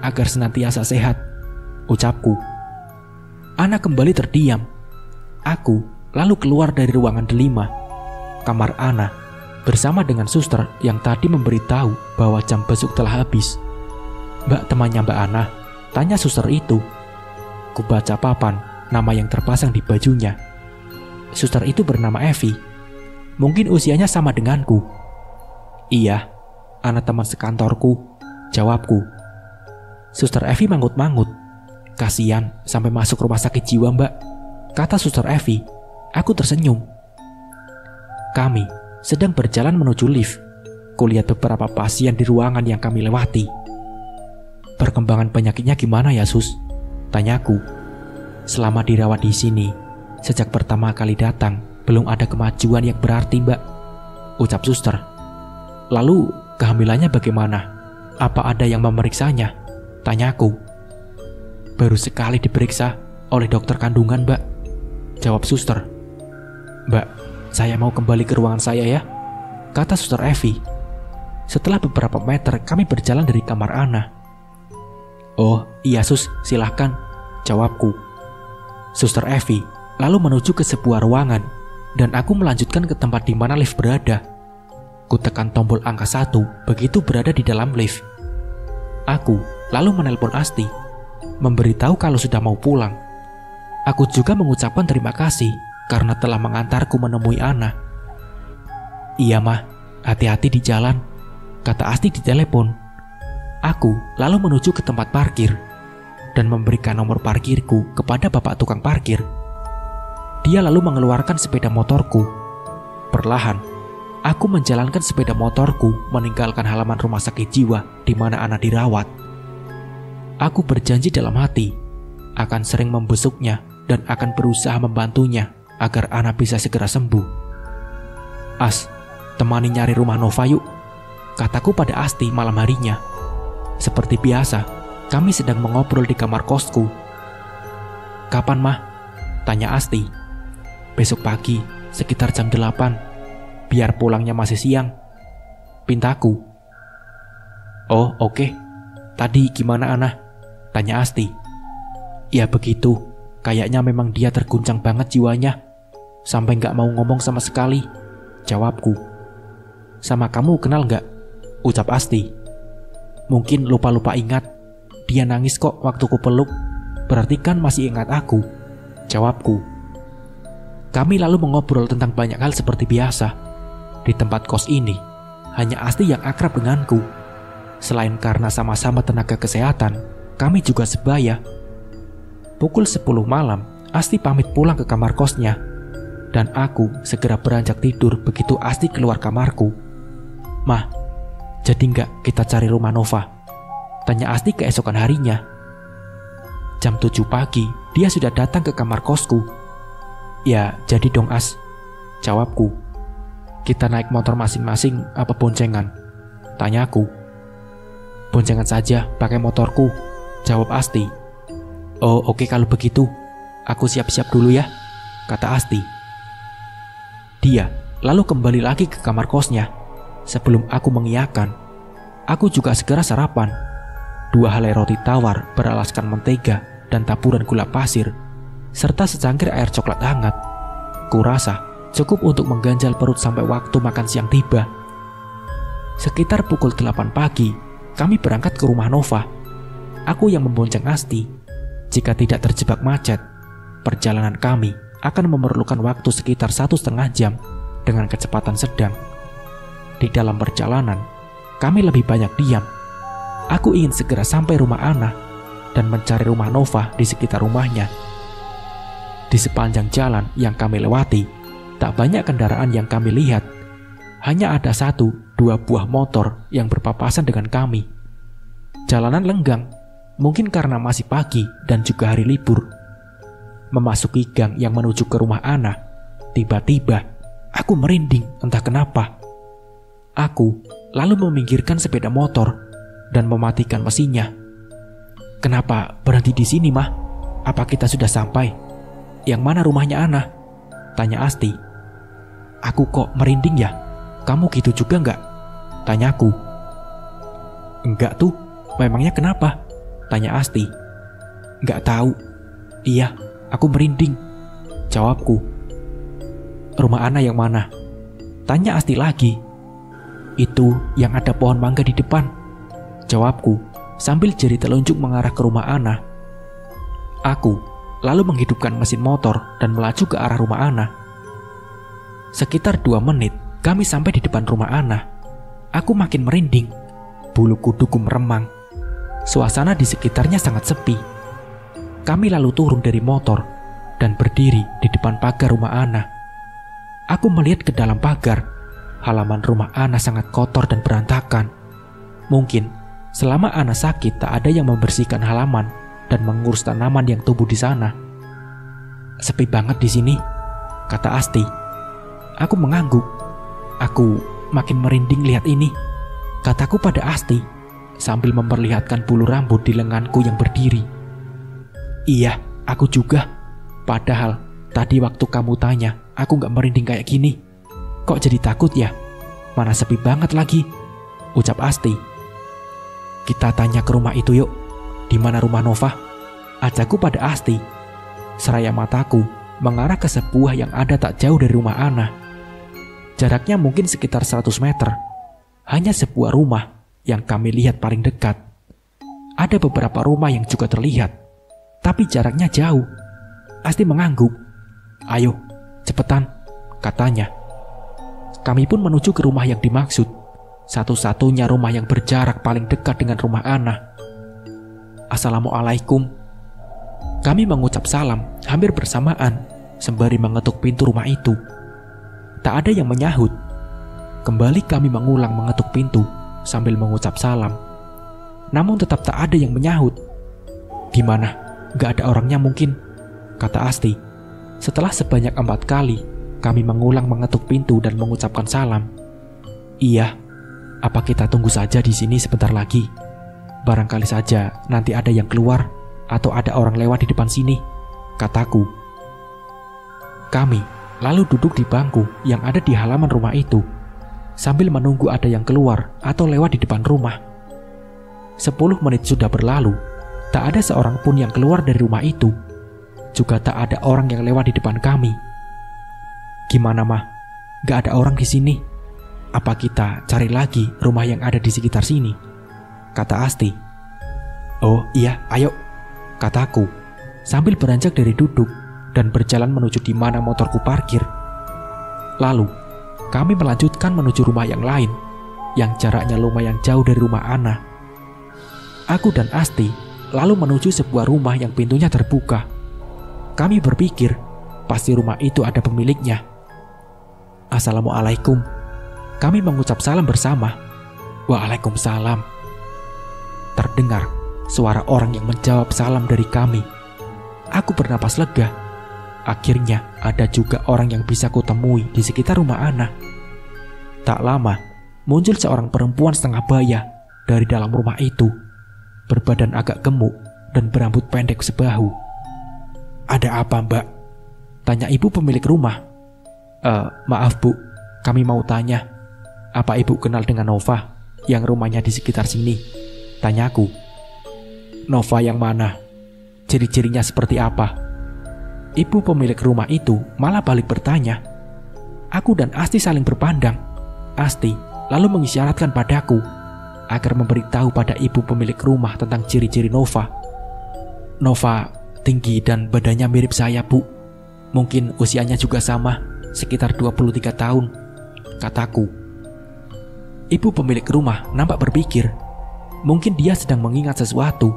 agar senantiasa sehat," ucapku. Ana kembali terdiam. Aku lalu keluar dari ruangan delima. Kamar Ana bersama dengan suster yang tadi memberitahu bahwa jam besuk telah habis. "Mbak temannya Mbak Ana?" tanya suster itu. Kubaca papan nama yang terpasang di bajunya. Suster itu bernama Evi. Mungkin usianya sama denganku. "Iya, Ana teman sekantorku," jawabku. Suster Evi mangut-mangut. "Kasian sampai masuk rumah sakit jiwa mbak," kata suster Evi. Aku tersenyum. Kami sedang berjalan menuju lift. Kulihat beberapa pasien di ruangan yang kami lewati. "Perkembangan penyakitnya gimana ya sus?" tanyaku. "Selama dirawat di sini, sejak pertama kali datang, belum ada kemajuan yang berarti mbak," ucap suster. "Lalu kehamilannya bagaimana? Apa ada yang memeriksanya?" tanyaku. "Baru sekali diperiksa oleh dokter kandungan mbak," jawab suster. "Mbak, saya mau kembali ke ruangan saya ya," kata suster Evi. Setelah beberapa meter kami berjalan dari kamar Ana. "Oh iya sus, silahkan," jawabku. Suster Evi lalu menuju ke sebuah ruangan dan aku melanjutkan ke tempat di mana lift berada. Ku tekan tombol angka 1 begitu berada di dalam lift. Aku lalu menelpon Asti, memberitahu kalau sudah mau pulang. Aku juga mengucapkan terima kasih karena telah mengantarku menemui Ana. "Iya mah, hati-hati di jalan," kata Asti di telepon. Aku lalu menuju ke tempat parkir dan memberikan nomor parkirku kepada bapak tukang parkir. Dia lalu mengeluarkan sepeda motorku. Perlahan, aku menjalankan sepeda motorku meninggalkan halaman rumah sakit jiwa di mana Ana dirawat. Aku berjanji dalam hati akan sering membesuknya dan akan berusaha membantunya agar Ana bisa segera sembuh. "As, temani nyari rumah Nova yuk," kataku pada Asti malam harinya. Seperti biasa, kami sedang mengobrol di kamar kosku. "Kapan mah?" tanya Asti. "Besok pagi, sekitar jam 8. Biar pulangnya masih siang," pintaku. "Oh oke. Tadi gimana Ana?" tanya Asti. "Ya begitu, kayaknya memang dia terguncang banget jiwanya. Sampai gak mau ngomong sama sekali," jawabku. "Sama kamu kenal gak?" ucap Asti. "Mungkin lupa-lupa ingat. Dia nangis kok waktu ku peluk. Berarti kan masih ingat aku," jawabku. Kami lalu mengobrol tentang banyak hal seperti biasa. Di tempat kos ini, hanya Asti yang akrab denganku. Selain karena sama-sama tenaga kesehatan, kami juga sebaya. Pukul 10 malam, Asti pamit pulang ke kamar kosnya. Dan aku segera beranjak tidur begitu Asti keluar kamarku. "Mah, jadi nggak kita cari rumah Nova?" tanya Asti keesokan harinya. Jam 7 pagi, dia sudah datang ke kamar kosku. "Ya, jadi dong As," jawabku. "Kita naik motor masing-masing apa boncengan?" tanyaku. "Boncengan saja, pakai motorku," jawab Asti. "Oh oke kalau begitu, aku siap-siap dulu ya," kata Asti. Dia lalu kembali lagi ke kamar kosnya. Sebelum aku mengiyakan, aku juga segera sarapan. 2 helai roti tawar beralaskan mentega dan taburan gula pasir, serta secangkir air coklat hangat. Kurasa cukup untuk mengganjal perut sampai waktu makan siang tiba. Sekitar pukul 8 pagi, kami berangkat ke rumah Nova. Aku yang membonceng Asti. Jika tidak terjebak macet, perjalanan kami akan memerlukan waktu sekitar 1,5 jam dengan kecepatan sedang. Di dalam perjalanan, kami lebih banyak diam. Aku ingin segera sampai rumah Ana dan mencari rumah Nova di sekitar rumahnya. Di sepanjang jalan yang kami lewati, tak banyak kendaraan yang kami lihat. Hanya ada 1-2 buah motor yang berpapasan dengan kami. Jalanan lenggang, mungkin karena masih pagi dan juga hari libur. Memasuki gang yang menuju ke rumah Ana, tiba-tiba aku merinding entah kenapa. Aku lalu meminggirkan sepeda motor dan mematikan mesinnya. "Kenapa berhenti di sini, Mah? Apa kita sudah sampai? Yang mana rumahnya Ana?" tanya Asti. "Aku kok merinding ya? Kamu gitu juga nggak?" tanyaku. "Enggak tuh, memangnya kenapa?" tanya Asti. "Nggak tahu. Iya, aku merinding," jawabku. "Rumah Ana yang mana?" tanya Asti lagi. "Itu yang ada pohon mangga di depan," jawabku sambil jari telunjuk mengarah ke rumah Ana. Aku lalu menghidupkan mesin motor dan melaju ke arah rumah Ana. Sekitar 2 menit kami sampai di depan rumah Ana. Aku makin merinding, bulu kuduku meremang. Suasana di sekitarnya sangat sepi. Kami lalu turun dari motor dan berdiri di depan pagar rumah Ana. Aku melihat ke dalam pagar. Halaman rumah Ana sangat kotor dan berantakan. Mungkin selama Ana sakit tak ada yang membersihkan halaman dan mengurus tanaman yang tumbuh di sana. "Sepi banget di sini," kata Asti. Aku mengangguk. "Aku makin merinding lihat ini," kataku pada Asti sambil memperlihatkan bulu rambut di lenganku yang berdiri. "Iya, aku juga. Padahal tadi waktu kamu tanya, aku gak merinding kayak gini. Kok jadi takut ya? Mana sepi banget lagi," ucap Asti. "Kita tanya ke rumah itu yuk. Di mana rumah Nova?" ajakku pada Asti. Seraya mataku mengarah ke sebuah yang ada tak jauh dari rumah Ana. Jaraknya mungkin sekitar 100 meter. Hanya sebuah rumah yang kami lihat paling dekat. Ada beberapa rumah yang juga terlihat, tapi jaraknya jauh. Asti mengangguk. "Ayo, cepetan," katanya. Kami pun menuju ke rumah yang dimaksud, satu-satunya rumah yang berjarak paling dekat dengan rumah Ana. "Assalamualaikum." Kami mengucap salam hampir bersamaan sembari mengetuk pintu rumah itu. Tak ada yang menyahut. Kembali kami mengulang mengetuk pintu sambil mengucap salam. Namun tetap tak ada yang menyahut. "Gimana? Gak ada orangnya mungkin?" kata Asti. Setelah sebanyak 4 kali kami mengulang mengetuk pintu dan mengucapkan salam. "Iya, apa kita tunggu saja di sini sebentar lagi? Barangkali saja nanti ada yang keluar atau ada orang lewat di depan sini," kataku. Kami lalu duduk di bangku yang ada di halaman rumah itu sambil menunggu ada yang keluar atau lewat di depan rumah. 10 menit sudah berlalu, tak ada seorang pun yang keluar dari rumah itu. Juga tak ada orang yang lewat di depan kami. "Gimana, Mah? Gak ada orang di sini. Apa kita cari lagi rumah yang ada di sekitar sini?" kata Asti. "Oh iya, ayo," kataku sambil beranjak dari duduk dan berjalan menuju di mana motorku parkir. Lalu kami melanjutkan menuju rumah yang lain yang jaraknya lumayan jauh dari rumah Ana. Aku dan Asti lalu menuju sebuah rumah yang pintunya terbuka. Kami berpikir pasti rumah itu ada pemiliknya. "Assalamualaikum." Kami mengucap salam bersama. "Waalaikumsalam." Terdengar suara orang yang menjawab salam dari kami. Aku bernapas lega. Akhirnya ada juga orang yang bisa kutemui di sekitar rumah Ana. Tak lama, muncul seorang perempuan setengah baya dari dalam rumah itu, berbadan agak gemuk dan berambut pendek sebahu. "Ada apa, Mbak?" tanya ibu pemilik rumah. Maaf Bu, kami mau tanya, apa ibu kenal dengan Nova yang rumahnya di sekitar sini?" tanyaku. Nova yang mana? Ciri-cirinya seperti apa? Ibu pemilik rumah itu malah balik bertanya. Aku dan Asti saling berpandang. Asti lalu mengisyaratkan padaku agar memberitahu pada ibu pemilik rumah tentang ciri-ciri Nova. Nova tinggi dan badannya mirip saya, Bu. Mungkin usianya juga sama, sekitar 23 tahun, kataku. Ibu pemilik rumah nampak berpikir. Mungkin dia sedang mengingat sesuatu.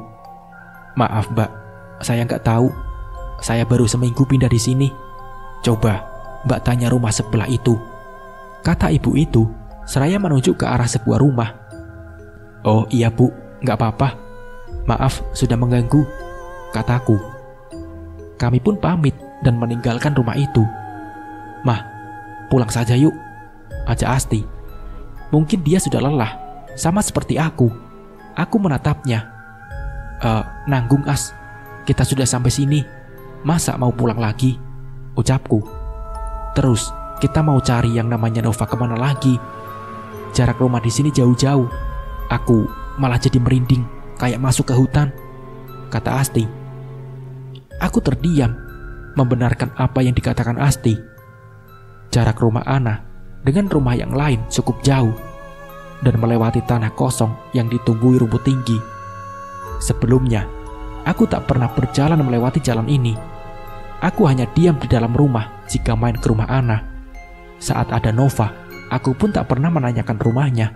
Maaf, Mbak, saya nggak tahu. Saya baru seminggu pindah di sini. Coba Mbak tanya rumah sebelah itu, kata ibu itu seraya menunjuk ke arah sebuah rumah. Oh iya, Bu, nggak apa-apa. Maaf sudah mengganggu, kataku. Kami pun pamit dan meninggalkan rumah itu. Mah, pulang saja yuk, ajak Asti. Mungkin dia sudah lelah, sama seperti aku. Aku menatapnya. Nanggung, As. Kita sudah sampai sini. Masa mau pulang lagi? Ucapku. Terus, kita mau cari yang namanya Nova kemana lagi? Jarak rumah di sini jauh-jauh. Aku malah jadi merinding, kayak masuk ke hutan, kata Asti. Aku terdiam, membenarkan apa yang dikatakan Asti. Jarak rumah Ana dengan rumah yang lain cukup jauh dan melewati tanah kosong yang ditumbuhi rumput tinggi. Sebelumnya, aku tak pernah berjalan melewati jalan ini. Aku hanya diam di dalam rumah jika main ke rumah Ana. Saat ada Nova, aku pun tak pernah menanyakan rumahnya.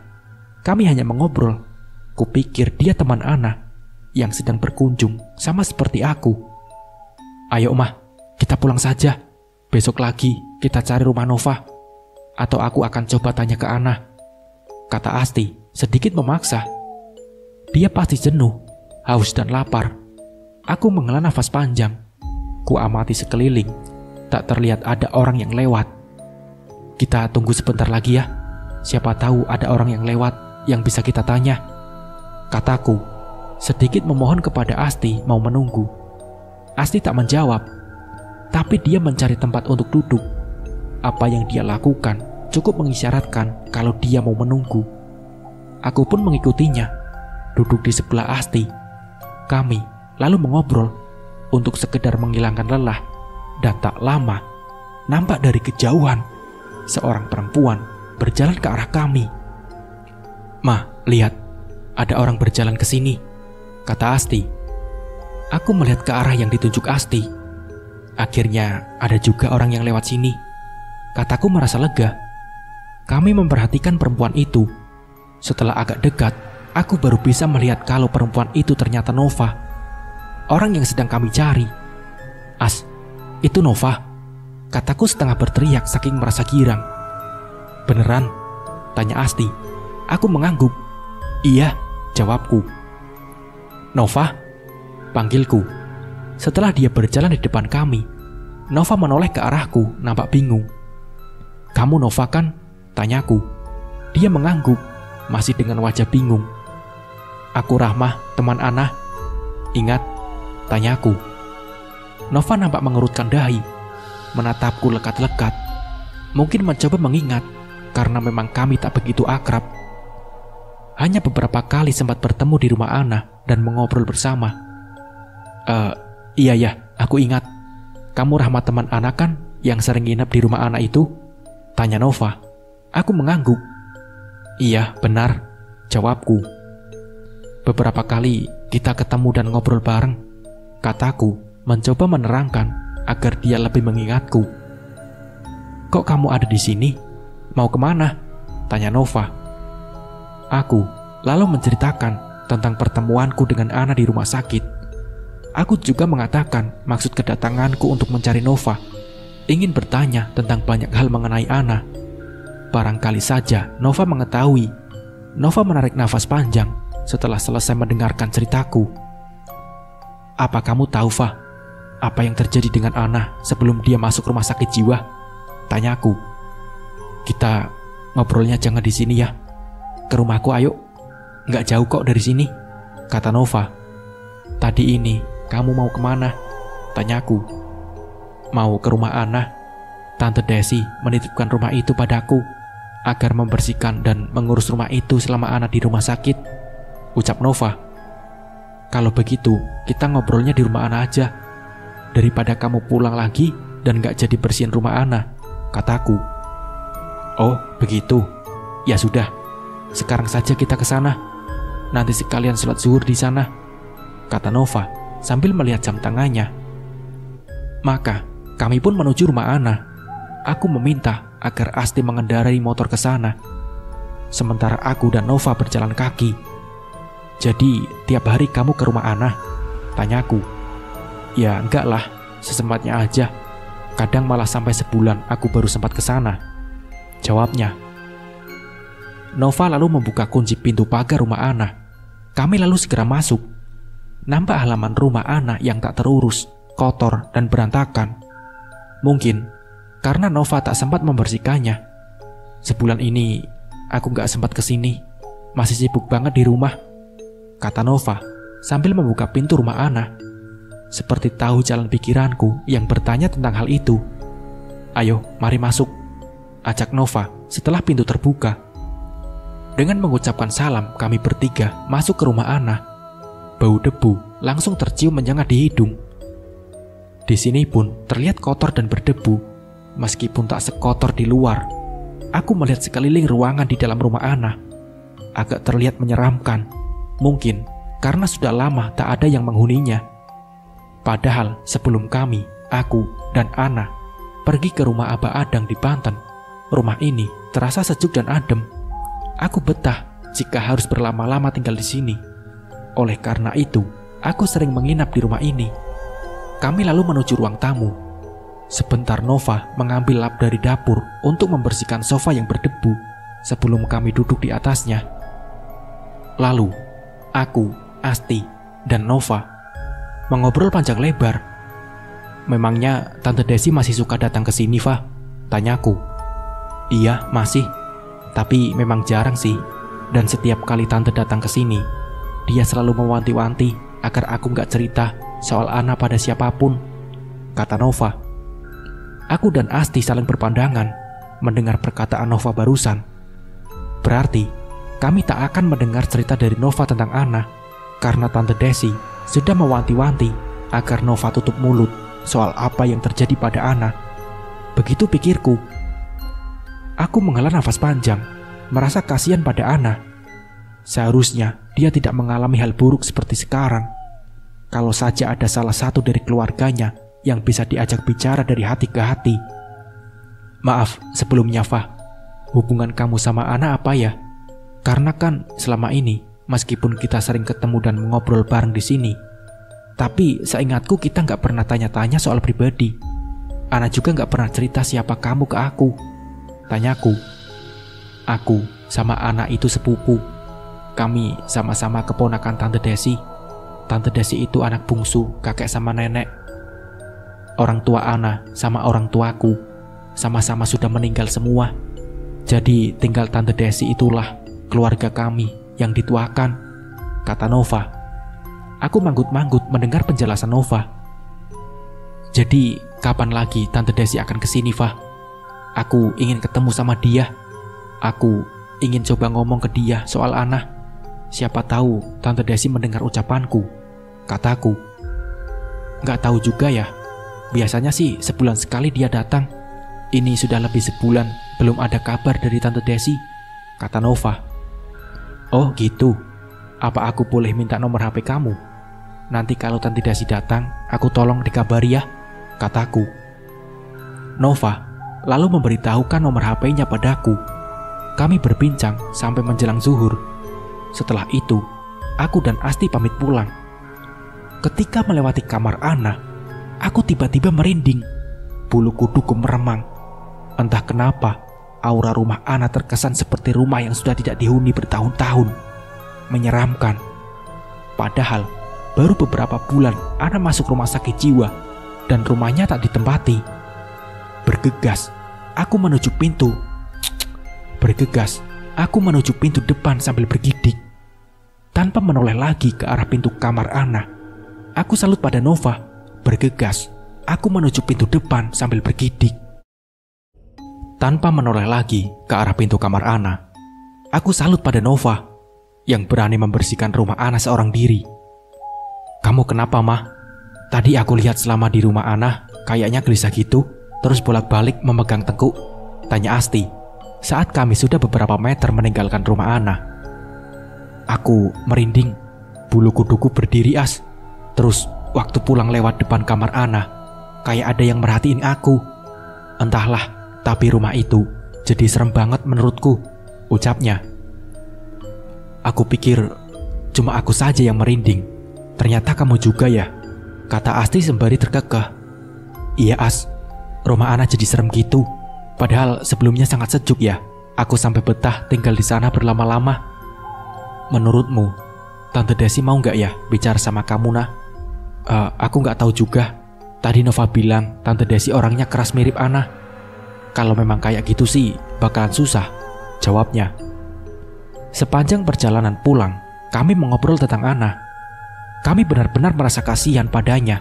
Kami hanya mengobrol. Kupikir dia teman Ana yang sedang berkunjung, sama seperti aku. Ayo Mah, kita pulang saja. Besok lagi kita cari rumah Nova. Atau aku akan coba tanya ke Ana, kata Asti sedikit memaksa. Dia pasti jenuh, haus dan lapar. Aku menghela nafas panjang. Ku amati sekeliling, tak terlihat ada orang yang lewat. Kita tunggu sebentar lagi ya. Siapa tahu ada orang yang lewat yang bisa kita tanya, kataku, sedikit memohon kepada Asti mau menunggu. Asti tak menjawab, tapi dia mencari tempat untuk duduk. Apa yang dia lakukan cukup mengisyaratkan kalau dia mau menunggu. Aku pun mengikutinya, duduk di sebelah Asti. Kami lalu mengobrol untuk sekedar menghilangkan lelah, dan tak lama nampak dari kejauhan seorang perempuan berjalan ke arah kami. Mah, lihat, ada orang berjalan ke sini, kata Asti. Aku melihat ke arah yang ditunjuk Asti. Akhirnya ada juga orang yang lewat sini, kataku merasa lega. Kami memperhatikan perempuan itu. Setelah agak dekat, aku baru bisa melihat kalau perempuan itu ternyata Nova, orang yang sedang kami cari. As, itu Nova, kataku setengah berteriak saking merasa girang. Beneran? Tanya Asti. Aku mengangguk. Iya, jawabku. Nova? Panggilku. Setelah dia berjalan di depan kami, Nova menoleh ke arahku, nampak bingung. Kamu Nova kan? Tanyaku. Dia mengangguk, masih dengan wajah bingung. Aku Rahmah, teman Ana. Ingat? Tanyaku. Nova nampak mengerutkan dahi, menatapku lekat-lekat. Mungkin mencoba mengingat, karena memang kami tak begitu akrab. Hanya beberapa kali sempat bertemu di rumah Ana dan mengobrol bersama. Iya ya, aku ingat. Kamu Rahmat teman Ana kan yang sering nginep di rumah Ana itu? Tanya Nova. Aku mengangguk. Iya, benar, jawabku. Beberapa kali kita ketemu dan ngobrol bareng, kataku, mencoba menerangkan agar dia lebih mengingatku. Kok kamu ada di sini? Mau kemana? Tanya Nova. Aku lalu menceritakan tentang pertemuanku dengan Ana di rumah sakit. Aku juga mengatakan maksud kedatanganku untuk mencari Nova. Ingin bertanya tentang banyak hal mengenai Ana. Barangkali saja Nova mengetahui. Nova menarik nafas panjang setelah selesai mendengarkan ceritaku. Apa kamu tahu, Fah, apa yang terjadi dengan Ana sebelum dia masuk rumah sakit jiwa? Tanyaku. Kita ngobrolnya jangan di sini ya. Ke rumahku ayo. Nggak jauh kok dari sini, kata Nova. Tadi ini kamu mau kemana? Tanyaku. Mau ke rumah Ana. Tante Desi menitipkan rumah itu padaku agar membersihkan dan mengurus rumah itu selama Ana di rumah sakit, ucap Nova. Kalau begitu, kita ngobrolnya di rumah Ana aja. Daripada kamu pulang lagi dan gak jadi bersihin rumah Ana, kataku. Oh, begitu. Ya sudah, sekarang saja kita ke sana. Nanti sekalian sholat zuhur di sana, kata Nova sambil melihat jam tangannya. Maka, kami pun menuju rumah Ana. Aku meminta agar Asti mengendarai motor ke sana, sementara aku dan Nova berjalan kaki. Jadi, tiap hari kamu ke rumah Ana? Tanyaku. Ya enggak lah, sesempatnya aja. Kadang malah sampai sebulan aku baru sempat ke sana, jawabnya. Nova lalu membuka kunci pintu pagar rumah Ana. Kami lalu segera masuk. Nampak halaman rumah Ana yang tak terurus, kotor dan berantakan. Mungkin karena Nova tak sempat membersihkannya. Sebulan ini aku gak sempat kesini, masih sibuk banget di rumah, kata Nova sambil membuka pintu rumah Ana. Seperti tahu jalan pikiranku yang bertanya tentang hal itu. Ayo, mari masuk, ajak Nova setelah pintu terbuka. Dengan mengucapkan salam, kami bertiga masuk ke rumah Ana. Bau debu langsung tercium menyengat di hidung. Di sini pun terlihat kotor dan berdebu, meskipun tak sekotor di luar. Aku melihat sekeliling ruangan di dalam rumah Ana. Agak terlihat menyeramkan. Mungkin karena sudah lama tak ada yang menghuninya. Padahal sebelum kami, aku dan Ana pergi ke rumah Abah Adang di Banten, rumah ini terasa sejuk dan adem. Aku betah jika harus berlama-lama tinggal di sini. Oleh karena itu, aku sering menginap di rumah ini. Kami lalu menuju ruang tamu. Sebentar Nova mengambil lap dari dapur untuk membersihkan sofa yang berdebu sebelum kami duduk di atasnya. Lalu, aku, Asti, dan Nova mengobrol panjang lebar. Memangnya Tante Desi masih suka datang ke sini, Fa? Tanyaku. Iya, masih. Tapi memang jarang sih. Dan setiap kali Tante datang ke sini, dia selalu mewanti-wanti agar aku gak cerita soal Ana pada siapapun, kata Nova. Aku dan Asti saling berpandangan mendengar perkataan Nova barusan. Berarti kami tak akan mendengar cerita dari Nova tentang Ana, karena Tante Desi sudah mewanti-wanti agar Nova tutup mulut soal apa yang terjadi pada Ana. Begitu pikirku. Aku menghela nafas panjang, merasa kasihan pada Ana. Seharusnya dia tidak mengalami hal buruk seperti sekarang. Kalau saja ada salah satu dari keluarganya yang bisa diajak bicara dari hati ke hati. Maaf sebelumnya, Fah. Hubungan kamu sama Ana apa ya? Karena kan selama ini, meskipun kita sering ketemu dan mengobrol bareng di sini, tapi seingatku kita nggak pernah tanya-tanya soal pribadi. Ana juga nggak pernah cerita siapa kamu ke aku, tanyaku. Aku sama Ana itu sepupu. Kami sama-sama keponakan Tante Desi. Tante Desi itu anak bungsu kakek sama nenek. Orang tua Ana sama orang tuaku sama-sama sudah meninggal semua. Jadi tinggal Tante Desi itulah keluarga kami yang dituakan, kata Nova. Aku manggut-manggut mendengar penjelasan Nova. Jadi kapan lagi Tante Desi akan kesini, Fah? Aku ingin ketemu sama dia. Aku ingin coba ngomong ke dia soal Ana. Siapa tahu Tante Desi mendengar ucapanku, kataku. Gak tahu juga ya. Biasanya sih sebulan sekali dia datang. Ini sudah lebih sebulan belum ada kabar dari Tante Desi, kata Nova. Oh gitu. Apa aku boleh minta nomor HP kamu? Nanti kalau Tante Desi datang, aku tolong dikabari ya, kataku. Nova lalu memberitahukan nomor HP-nya padaku. Kami berbincang sampai menjelang zuhur. Setelah itu, aku dan Asti pamit pulang. Ketika melewati kamar Ana, aku tiba-tiba merinding. Bulu kuduku meremang. Entah kenapa, aura rumah Ana terkesan seperti rumah yang sudah tidak dihuni bertahun-tahun. Menyeramkan. Padahal, baru beberapa bulan Ana masuk rumah sakit jiwa dan rumahnya tak ditempati. Bergegas, aku menuju pintu. Bergegas, aku menuju pintu depan sambil bergidik. Tanpa menoleh lagi ke arah pintu kamar Ana, aku salut pada Nova. Bergegas, aku menuju pintu depan sambil bergidik. Tanpa menoleh lagi ke arah pintu kamar Ana, aku salut pada Nova yang berani membersihkan rumah Ana seorang diri. Kamu kenapa, Mah? Tadi aku lihat selama di rumah Ana, kayaknya gelisah gitu, terus bolak-balik memegang tengkuk, tanya Asti, saat kami sudah beberapa meter meninggalkan rumah Ana. Aku merinding, bulu kuduku berdiri, As. Terus waktu pulang lewat depan kamar Ana, kayak ada yang merhatiin aku. Entahlah, tapi rumah itu jadi serem banget menurutku, ucapnya. Aku pikir cuma aku saja yang merinding. Ternyata kamu juga ya, kata Asti sembari terkekeh. Iya, As, rumah Ana jadi serem gitu. Padahal sebelumnya sangat sejuk ya. Aku sampai betah tinggal di sana berlama-lama. Menurutmu, Tante Desi mau nggak ya bicara sama kamu, Nah? Aku nggak tahu juga. Tadi Nova bilang Tante Desi orangnya keras mirip Ana. Kalau memang kayak gitu sih, bakalan susah, jawabnya. Sepanjang perjalanan pulang, kami mengobrol tentang Ana. Kami benar-benar merasa kasihan padanya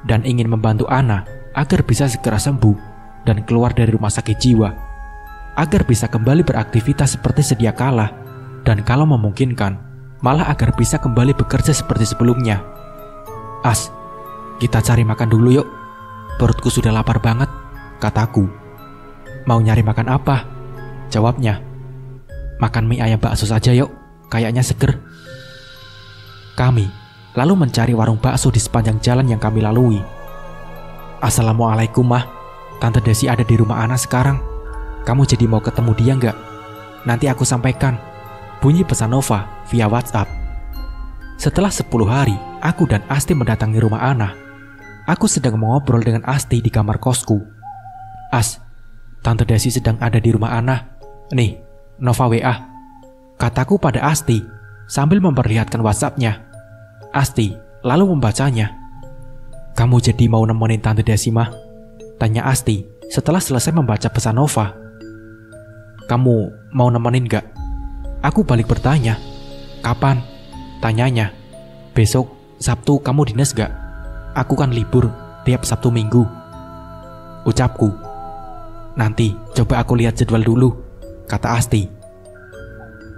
dan ingin membantu Ana agar bisa segera sembuh dan keluar dari rumah sakit jiwa, agar bisa kembali beraktivitas seperti sedia kala, dan kalau memungkinkan, malah agar bisa kembali bekerja seperti sebelumnya. As, kita cari makan dulu yuk. Perutku sudah lapar banget, kataku. Mau nyari makan apa? Jawabnya. Makan mie ayam bakso saja yuk, kayaknya seger. Kami lalu mencari warung bakso di sepanjang jalan yang kami lalui. Assalamualaikum, Mah. Tante Desi ada di rumah Ana sekarang. Kamu jadi mau ketemu dia nggak? Nanti aku sampaikan, bunyi pesan Nova via WhatsApp. Setelah 10 hari, aku dan Asti mendatangi rumah Ana. Aku sedang mengobrol dengan Asti di kamar kosku. As, Tante Desi sedang ada di rumah Ana. Nih, Nova WA, kataku pada Asti sambil memperlihatkan WhatsApp-nya. Asti lalu membacanya. Kamu jadi mau nemenin Tante Desi, Mah? Tanya Asti setelah selesai membaca pesan Nova. Kamu mau nemenin gak? Aku balik bertanya. Kapan? Tanyanya. Besok Sabtu kamu dinas gak? Aku kan libur tiap Sabtu Minggu, ucapku. Nanti coba aku lihat jadwal dulu, kata Asti.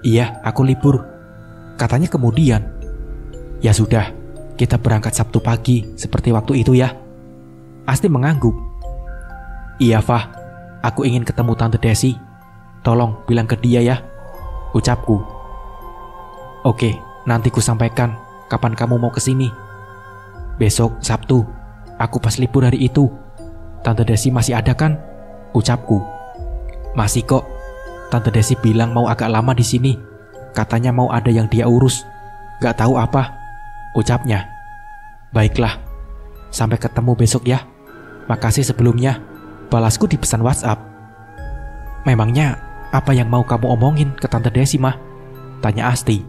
Iya, aku libur, katanya kemudian. Ya sudah, kita berangkat Sabtu pagi seperti waktu itu ya. Asti mengangguk. Iya, Fah, aku ingin ketemu Tante Desi. Tolong bilang ke dia ya, ucapku. Oke, nanti ku sampaikan kapan kamu mau kesini. Besok Sabtu, aku pas libur hari itu. Tante Desi masih ada kan? Ucapku. Masih kok. Tante Desi bilang mau agak lama di sini. Katanya mau ada yang dia urus. Gak tahu apa, ucapnya. Baiklah, sampai ketemu besok ya. Makasih sebelumnya, balasku di pesan WhatsApp. Memangnya apa yang mau kamu omongin ke Tante Desi, Mah? Tanya Asti.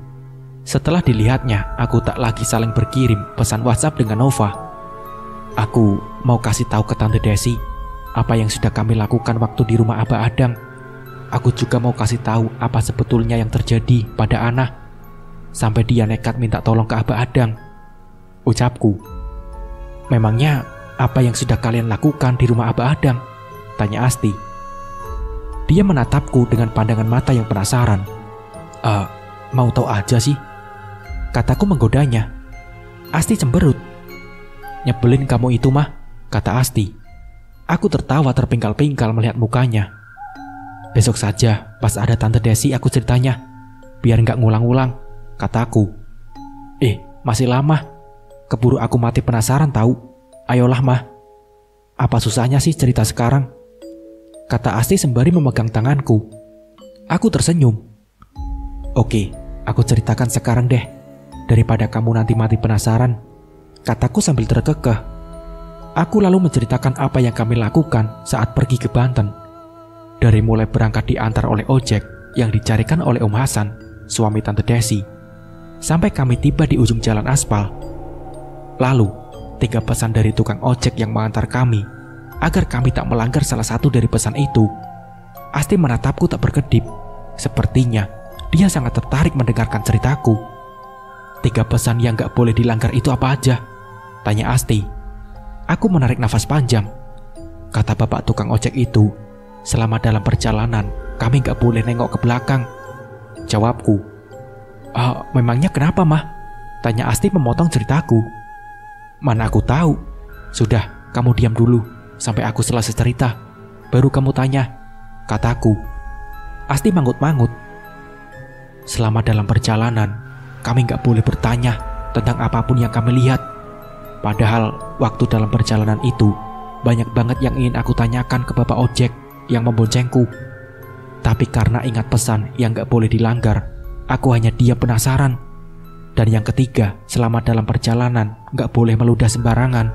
Setelah dilihatnya, aku tak lagi saling berkirim pesan WhatsApp dengan Nova. Aku mau kasih tahu ke Tante Desi apa yang sudah kami lakukan waktu di rumah Abah Adang. Aku juga mau kasih tahu apa sebetulnya yang terjadi pada Ana sampai dia nekat minta tolong ke Abah Adang, ucapku. Memangnya apa yang sudah kalian lakukan di rumah Abah Adang? Tanya Asti. Dia menatapku dengan pandangan mata yang penasaran. Mau tahu aja sih, kataku menggodanya. Asti cemberut. Nyebelin kamu itu, Mah, kata Asti. Aku tertawa terpingkal-pingkal melihat mukanya. Besok saja pas ada Tante Desi aku ceritanya, biar gak ngulang-ulang, kataku. Masih lama. Keburu aku mati penasaran tahu. Ayolah, Mah. Apa susahnya sih cerita sekarang? Kata Asti sembari memegang tanganku. Aku tersenyum. Oke, aku ceritakan sekarang deh, daripada kamu nanti mati penasaran, kataku sambil terkekeh. Aku lalu menceritakan apa yang kami lakukan saat pergi ke Banten. Dari mulai berangkat diantar oleh ojek yang dicarikan oleh Om Hasan, suami Tante Desi, sampai kami tiba di ujung jalan aspal. Lalu, 3 pesan dari tukang ojek yang mengantar kami, agar kami tak melanggar salah satu dari pesan itu. Asti menatapku tak berkedip. Sepertinya dia sangat tertarik mendengarkan ceritaku. 3 pesan yang gak boleh dilanggar itu apa aja? Tanya Asti. Aku menarik nafas panjang. Kata bapak tukang ojek itu, selama dalam perjalanan kami gak boleh nengok ke belakang, jawabku. Memangnya kenapa, Mah? Tanya Asti memotong ceritaku. Mana aku tahu. Sudah, kamu diam dulu sampai aku selesai cerita. Baru kamu tanya, kataku. Asti manggut-manggut. Selama dalam perjalanan, kami gak boleh bertanya tentang apapun yang kami lihat. Padahal waktu dalam perjalanan itu, banyak banget yang ingin aku tanyakan ke bapak ojek yang memboncengku. Tapi karena ingat pesan yang gak boleh dilanggar, aku hanya diam penasaran. Dan yang ketiga, selama dalam perjalanan, gak boleh meludah sembarangan.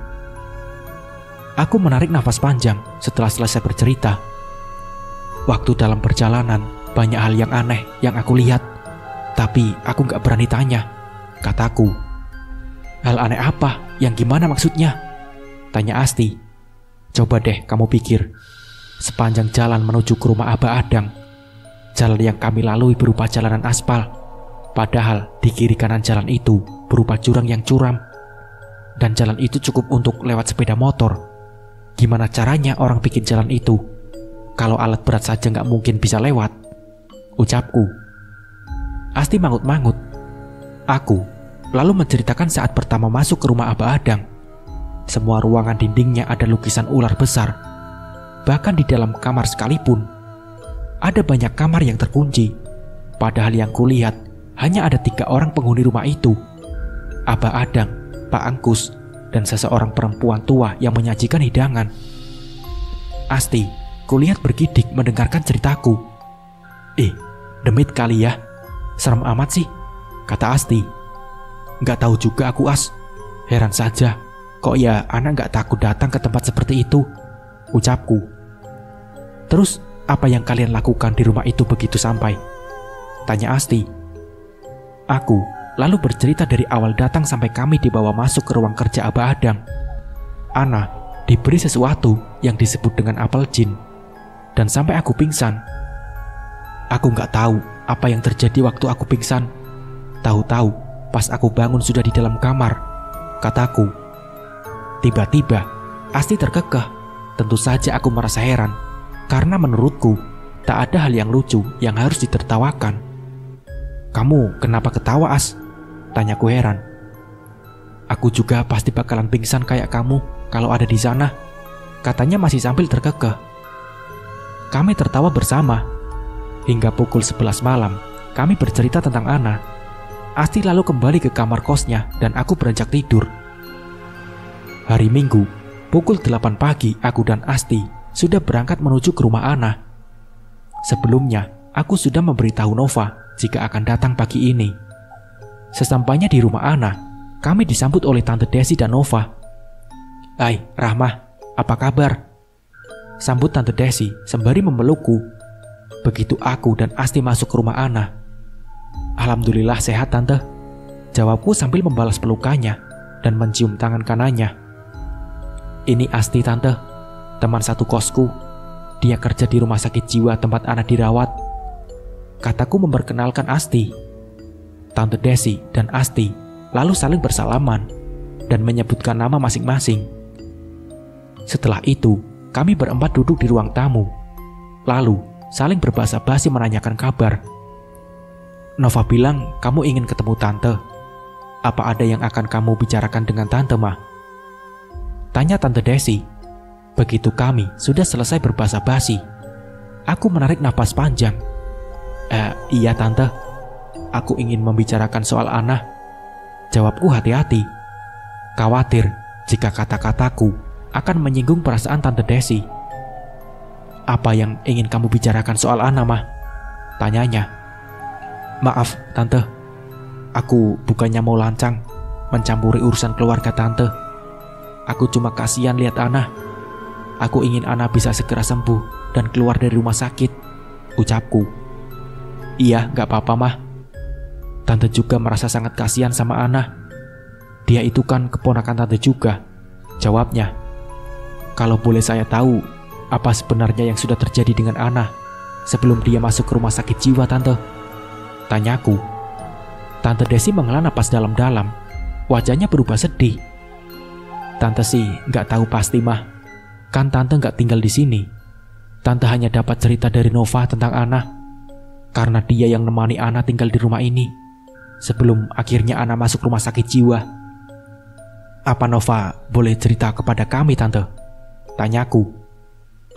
Aku menarik nafas panjang setelah selesai bercerita. Waktu dalam perjalanan, banyak hal yang aneh yang aku lihat. Tapi aku gak berani tanya, kataku. Hal aneh apa? Yang gimana maksudnya? Tanya Asti. Coba deh kamu pikir. Sepanjang jalan menuju ke rumah Abah Adang, jalan yang kami lalui berupa jalanan aspal. Padahal di kiri kanan jalan itu berupa jurang yang curam. Dan jalan itu cukup untuk lewat sepeda motor. Gimana caranya orang bikin jalan itu? Kalau alat berat saja gak mungkin bisa lewat, ucapku. Asti mangut-mangut. Aku lalu menceritakan saat pertama masuk ke rumah Abah Adang. Semua ruangan dindingnya ada lukisan ular besar. Bahkan di dalam kamar sekalipun, ada banyak kamar yang terkunci. Padahal yang kulihat hanya ada 3 orang penghuni rumah itu. Abah Adang, Pak Angkus, dan seseorang perempuan tua yang menyajikan hidangan. Asti, kulihat bergidik mendengarkan ceritaku. Demit kali ya. Serem amat sih, kata Asti. Gak tahu juga aku As. Heran saja, kok ya anak gak takut datang ke tempat seperti itu, ucapku. Terus apa yang kalian lakukan di rumah itu begitu sampai? Tanya Asti. Aku lalu bercerita dari awal datang sampai kami dibawa masuk ke ruang kerja Abah Adang. Ana diberi sesuatu yang disebut dengan apel jin. Dan sampai aku pingsan. Aku gak tahu apa yang terjadi waktu aku pingsan. Tahu-tahu pas aku bangun sudah di dalam kamar, kataku. Tiba-tiba Asti terkekeh. Tentu saja aku merasa heran, karena menurutku tak ada hal yang lucu yang harus ditertawakan. Kamu kenapa ketawa As? Tanyaku heran. Aku juga pasti bakalan pingsan kayak kamu kalau ada di sana, katanya masih sambil terkekeh. Kami tertawa bersama. Hingga pukul 11 malam, kami bercerita tentang Ana. Asti lalu kembali ke kamar kosnya dan aku beranjak tidur. Hari Minggu, pukul 8 pagi, aku dan Asti sudah berangkat menuju ke rumah Ana. Sebelumnya, aku sudah memberitahu Nova jika akan datang pagi ini. Sesampainya di rumah Ana, kami disambut oleh Tante Desi dan Nova. Hai, Rahmah, apa kabar? Sambut Tante Desi sembari memelukku. Begitu aku dan Asti masuk ke rumah Ana. Alhamdulillah sehat Tante, jawabku sambil membalas pelukannya dan mencium tangan kanannya. Ini Asti Tante, teman satu kosku. Dia kerja di rumah sakit jiwa tempat Ana dirawat, kataku memperkenalkan Asti. Tante Desi dan Asti lalu saling bersalaman dan menyebutkan nama masing-masing. Setelah itu, kami berempat duduk di ruang tamu. Lalu saling berbasa-basi menanyakan kabar. Nova bilang kamu ingin ketemu Tante. Apa ada yang akan kamu bicarakan dengan Tante, Mah? Tanya Tante Desi. Begitu kami sudah selesai berbasa-basi, aku menarik napas panjang. Iya Tante, aku ingin membicarakan soal Ana, jawabku hati-hati. Khawatir jika kata-kataku akan menyinggung perasaan Tante Desi. Apa yang ingin kamu bicarakan soal Ana, Mah? Tanyanya. Maaf Tante, aku bukannya mau lancang mencampuri urusan keluarga Tante. Aku cuma kasihan lihat Ana. Aku ingin Ana bisa segera sembuh dan keluar dari rumah sakit, ucapku. Iya, gak apa-apa Mah. Tante juga merasa sangat kasihan sama Ana. Dia itu kan keponakan Tante juga, jawabnya. Kalau boleh saya tahu, apa sebenarnya yang sudah terjadi dengan Ana sebelum dia masuk ke rumah sakit jiwa Tante? Tanyaku. Tante Desi menghela napas dalam-dalam. Wajahnya berubah sedih. Tante sih gak tahu pasti Mah. Kan Tante gak tinggal di sini. Tante hanya dapat cerita dari Nova tentang Ana, karena dia yang nemani Ana tinggal di rumah ini. sebelum akhirnya Ana masuk rumah sakit jiwa. Apa Nova boleh cerita kepada kami, Tante? Tanyaku.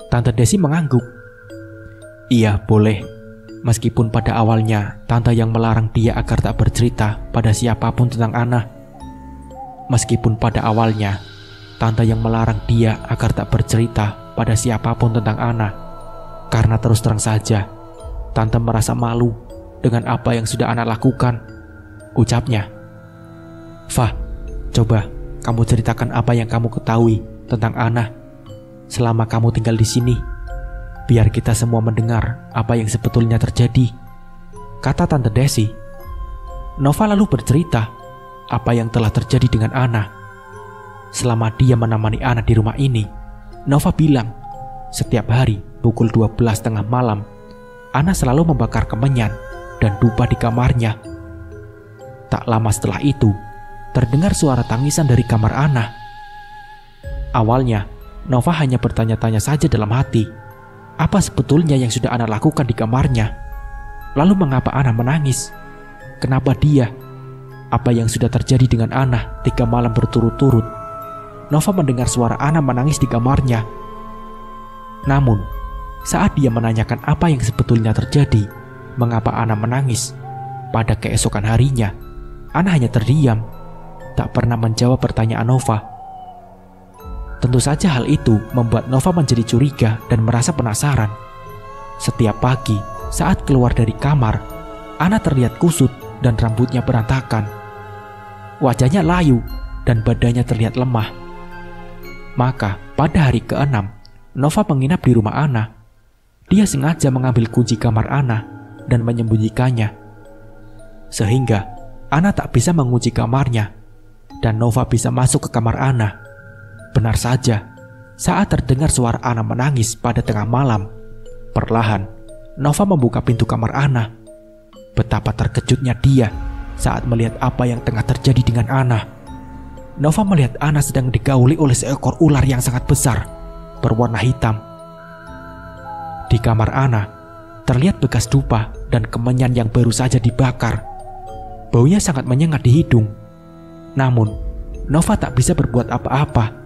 Tante Desi mengangguk. Iya, boleh. Meskipun pada awalnya Tante yang melarang dia agar tak bercerita pada siapapun tentang Ana. Meskipun pada awalnya Tante yang melarang dia agar tak bercerita pada siapapun tentang Ana. Karena terus terang saja, Tante merasa malu dengan apa yang sudah Ana lakukan, ucapnya. Fah, coba kamu ceritakan apa yang kamu ketahui tentang Ana selama kamu tinggal di sini. Biar kita semua mendengar apa yang sebetulnya terjadi, kata Tante Desi. Nova lalu bercerita apa yang telah terjadi dengan Ana. Selama dia menemani Ana di rumah ini, Nova bilang setiap hari pukul 12 tengah malam, Ana selalu membakar kemenyan dan dupa di kamarnya. Tak lama setelah itu, terdengar suara tangisan dari kamar Ana. Awalnya, Nova hanya bertanya-tanya saja dalam hati, apa sebetulnya yang sudah Ana lakukan di kamarnya? Lalu mengapa Ana menangis? Kenapa dia? Apa yang sudah terjadi dengan Ana 3 malam berturut-turut? Nova mendengar suara Ana menangis di kamarnya. Namun, saat dia menanyakan apa yang sebetulnya terjadi, mengapa Ana menangis, pada keesokan harinya, Ana hanya terdiam, tak pernah menjawab pertanyaan Nova. Tentu saja hal itu membuat Nova menjadi curiga dan merasa penasaran. Setiap pagi, saat keluar dari kamar, Ana terlihat kusut dan rambutnya berantakan. Wajahnya layu dan badannya terlihat lemah. Maka, pada hari ke-6, Nova menginap di rumah Ana. Dia sengaja mengambil kunci kamar Ana dan menyembunyikannya. Sehingga, Ana tak bisa mengunci kamarnya, dan Nova bisa masuk ke kamar Ana. Benar saja, saat terdengar suara Ana menangis pada tengah malam, perlahan Nova membuka pintu kamar Ana. Betapa terkejutnya dia saat melihat apa yang tengah terjadi dengan Ana. Nova melihat Ana sedang digauli oleh seekor ular yang sangat besar, berwarna hitam. Di kamar Ana, terlihat bekas dupa dan kemenyan yang baru saja dibakar. Baunya sangat menyengat di hidung. Namun, Nova tak bisa berbuat apa-apa.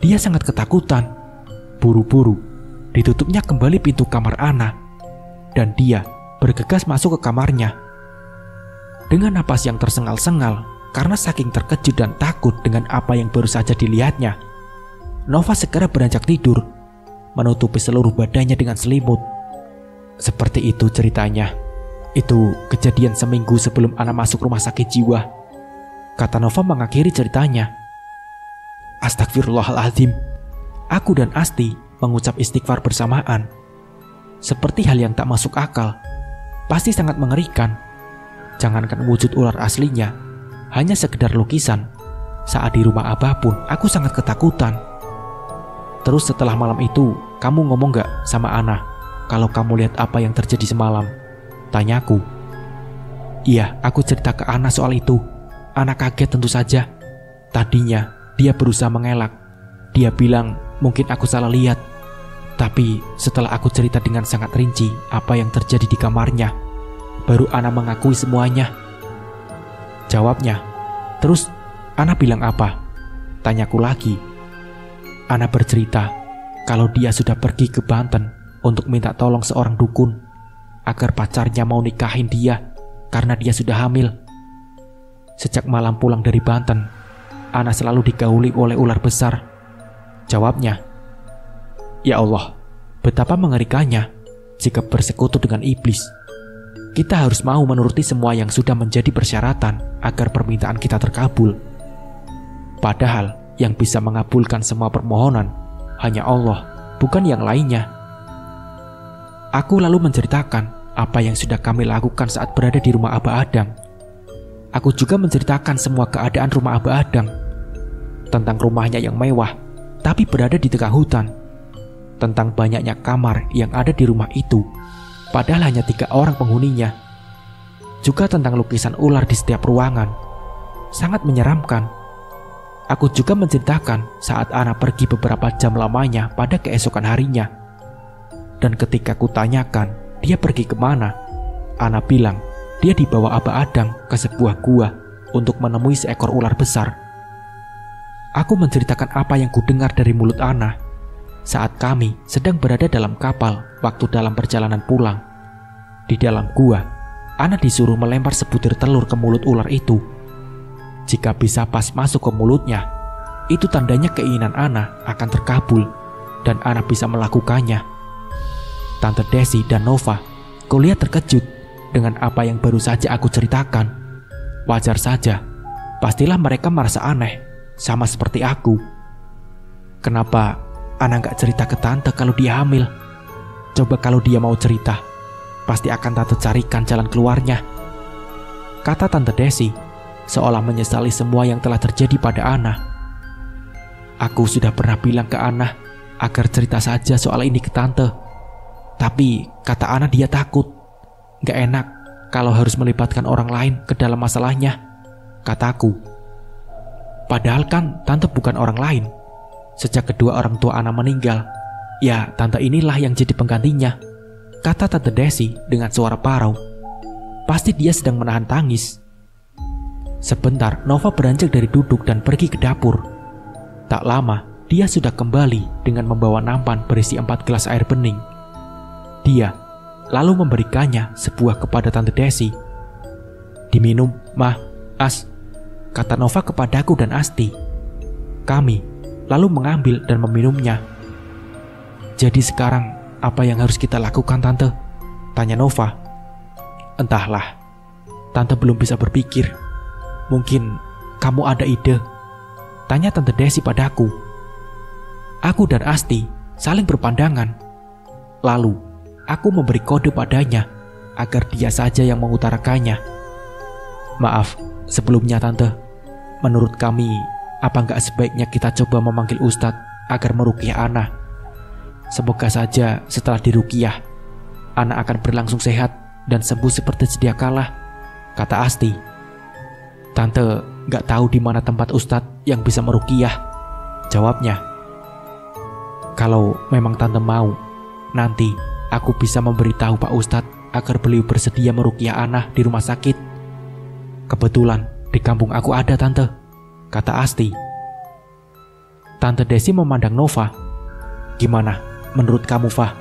Dia sangat ketakutan. Buru-buru, ditutupnya kembali pintu kamar Ana, dan dia bergegas masuk ke kamarnya. Dengan napas yang tersengal-sengal karena saking terkejut dan takut dengan apa yang baru saja dilihatnya, Nova segera beranjak tidur, menutupi seluruh badannya dengan selimut. Seperti itu ceritanya. Itu kejadian seminggu sebelum Ana masuk rumah sakit jiwa, kata Nova mengakhiri ceritanya. Astagfirullahaladzim. Aku dan Asti mengucap istighfar bersamaan. Seperti hal yang tak masuk akal. Pasti sangat mengerikan. Jangankan wujud ular aslinya, hanya sekedar lukisan. Saat di rumah Abah pun aku sangat ketakutan. Terus setelah malam itu, kamu ngomong gak sama Ana kalau kamu lihat apa yang terjadi semalam? Tanyaku. Iya, aku cerita ke Ana soal itu. Ana kaget tentu saja. Tadinya dia berusaha mengelak. Dia bilang mungkin aku salah lihat. Tapi setelah aku cerita dengan sangat rinci apa yang terjadi di kamarnya, baru Ana mengakui semuanya. Jawabnya. Terus Ana bilang apa? Tanyaku lagi. Ana bercerita kalau dia sudah pergi ke Banten untuk minta tolong seorang dukun agar pacarnya mau nikahin dia karena dia sudah hamil. Sejak malam pulang dari Banten, Ana selalu digauli oleh ular besar. Jawabnya. Ya Allah, betapa mengerikannya jika bersekutu dengan iblis. Kita harus mau menuruti semua yang sudah menjadi persyaratan agar permintaan kita terkabul. Padahal yang bisa mengabulkan semua permohonan hanya Allah, bukan yang lainnya. Aku lalu menceritakan apa yang sudah kami lakukan saat berada di rumah Abah Adang. Aku juga menceritakan semua keadaan rumah Abah Adang. Tentang rumahnya yang mewah, tapi berada di tengah hutan. Tentang banyaknya kamar yang ada di rumah itu, padahal hanya 3 orang penghuninya. Juga tentang lukisan ular di setiap ruangan. Sangat menyeramkan. Aku juga menceritakan saat Ana pergi beberapa jam lamanya pada keesokan harinya. Dan ketika kutanyakan dia pergi kemana, Ana bilang dia dibawa Abah Adang ke sebuah gua untuk menemui seekor ular besar. Aku menceritakan apa yang kudengar dari mulut Ana saat kami sedang berada dalam kapal waktu dalam perjalanan pulang. Di dalam gua, Ana disuruh melempar sebutir telur ke mulut ular itu. Jika bisa pas masuk ke mulutnya, itu tandanya keinginan Ana akan terkabul dan Ana bisa melakukannya. Tante Desi dan Nova, kulihat terkejut dengan apa yang baru saja aku ceritakan. Wajar saja, pastilah mereka merasa aneh, sama seperti aku. Kenapa Ana gak cerita ke tante kalau dia hamil? Coba kalau dia mau cerita, pasti akan tante carikan jalan keluarnya, kata Tante Desi, seolah menyesali semua yang telah terjadi pada Ana. Aku sudah pernah bilang ke Ana agar cerita saja soal ini ke tante. Tapi kata Ana dia takut. Gak enak kalau harus melibatkan orang lain ke dalam masalahnya, kataku. Padahal kan tante bukan orang lain. Sejak kedua orang tua Ana meninggal, ya tante inilah yang jadi penggantinya, kata Tante Desi dengan suara parau. Pasti dia sedang menahan tangis. Sebentar Nova beranjak dari duduk dan pergi ke dapur. Tak lama dia sudah kembali dengan membawa nampan berisi 4 gelas air bening. Dia lalu memberikannya sebuah kepada Tante Desi. Diminum, Mah, As, kata Nova kepadaku dan Asti. Kami lalu mengambil dan meminumnya. Jadi sekarang apa yang harus kita lakukan, Tante? Tanya Nova. Entahlah, Tante belum bisa berpikir. Mungkin kamu ada ide? Tanya Tante Desi padaku. Aku dan Asti saling berpandangan. Lalu aku memberi kode padanya agar dia saja yang mengutarakannya. Maaf, sebelumnya Tante. Menurut kami, apa nggak sebaiknya kita coba memanggil Ustadz agar meruqyah Ana? Semoga saja setelah diruqyah, Ana akan berlangsung sehat dan sembuh seperti sedia kala, kata Asti. Tante nggak tahu di mana tempat Ustadz yang bisa meruqyah, jawabnya. Kalau memang Tante mau, nanti aku bisa memberitahu Pak Ustadz agar beliau bersedia meruqyah Ana di rumah sakit. Kebetulan di kampung aku ada, Tante, kata Asti. Tante Desi memandang Nova. Gimana menurut kamu, Fah?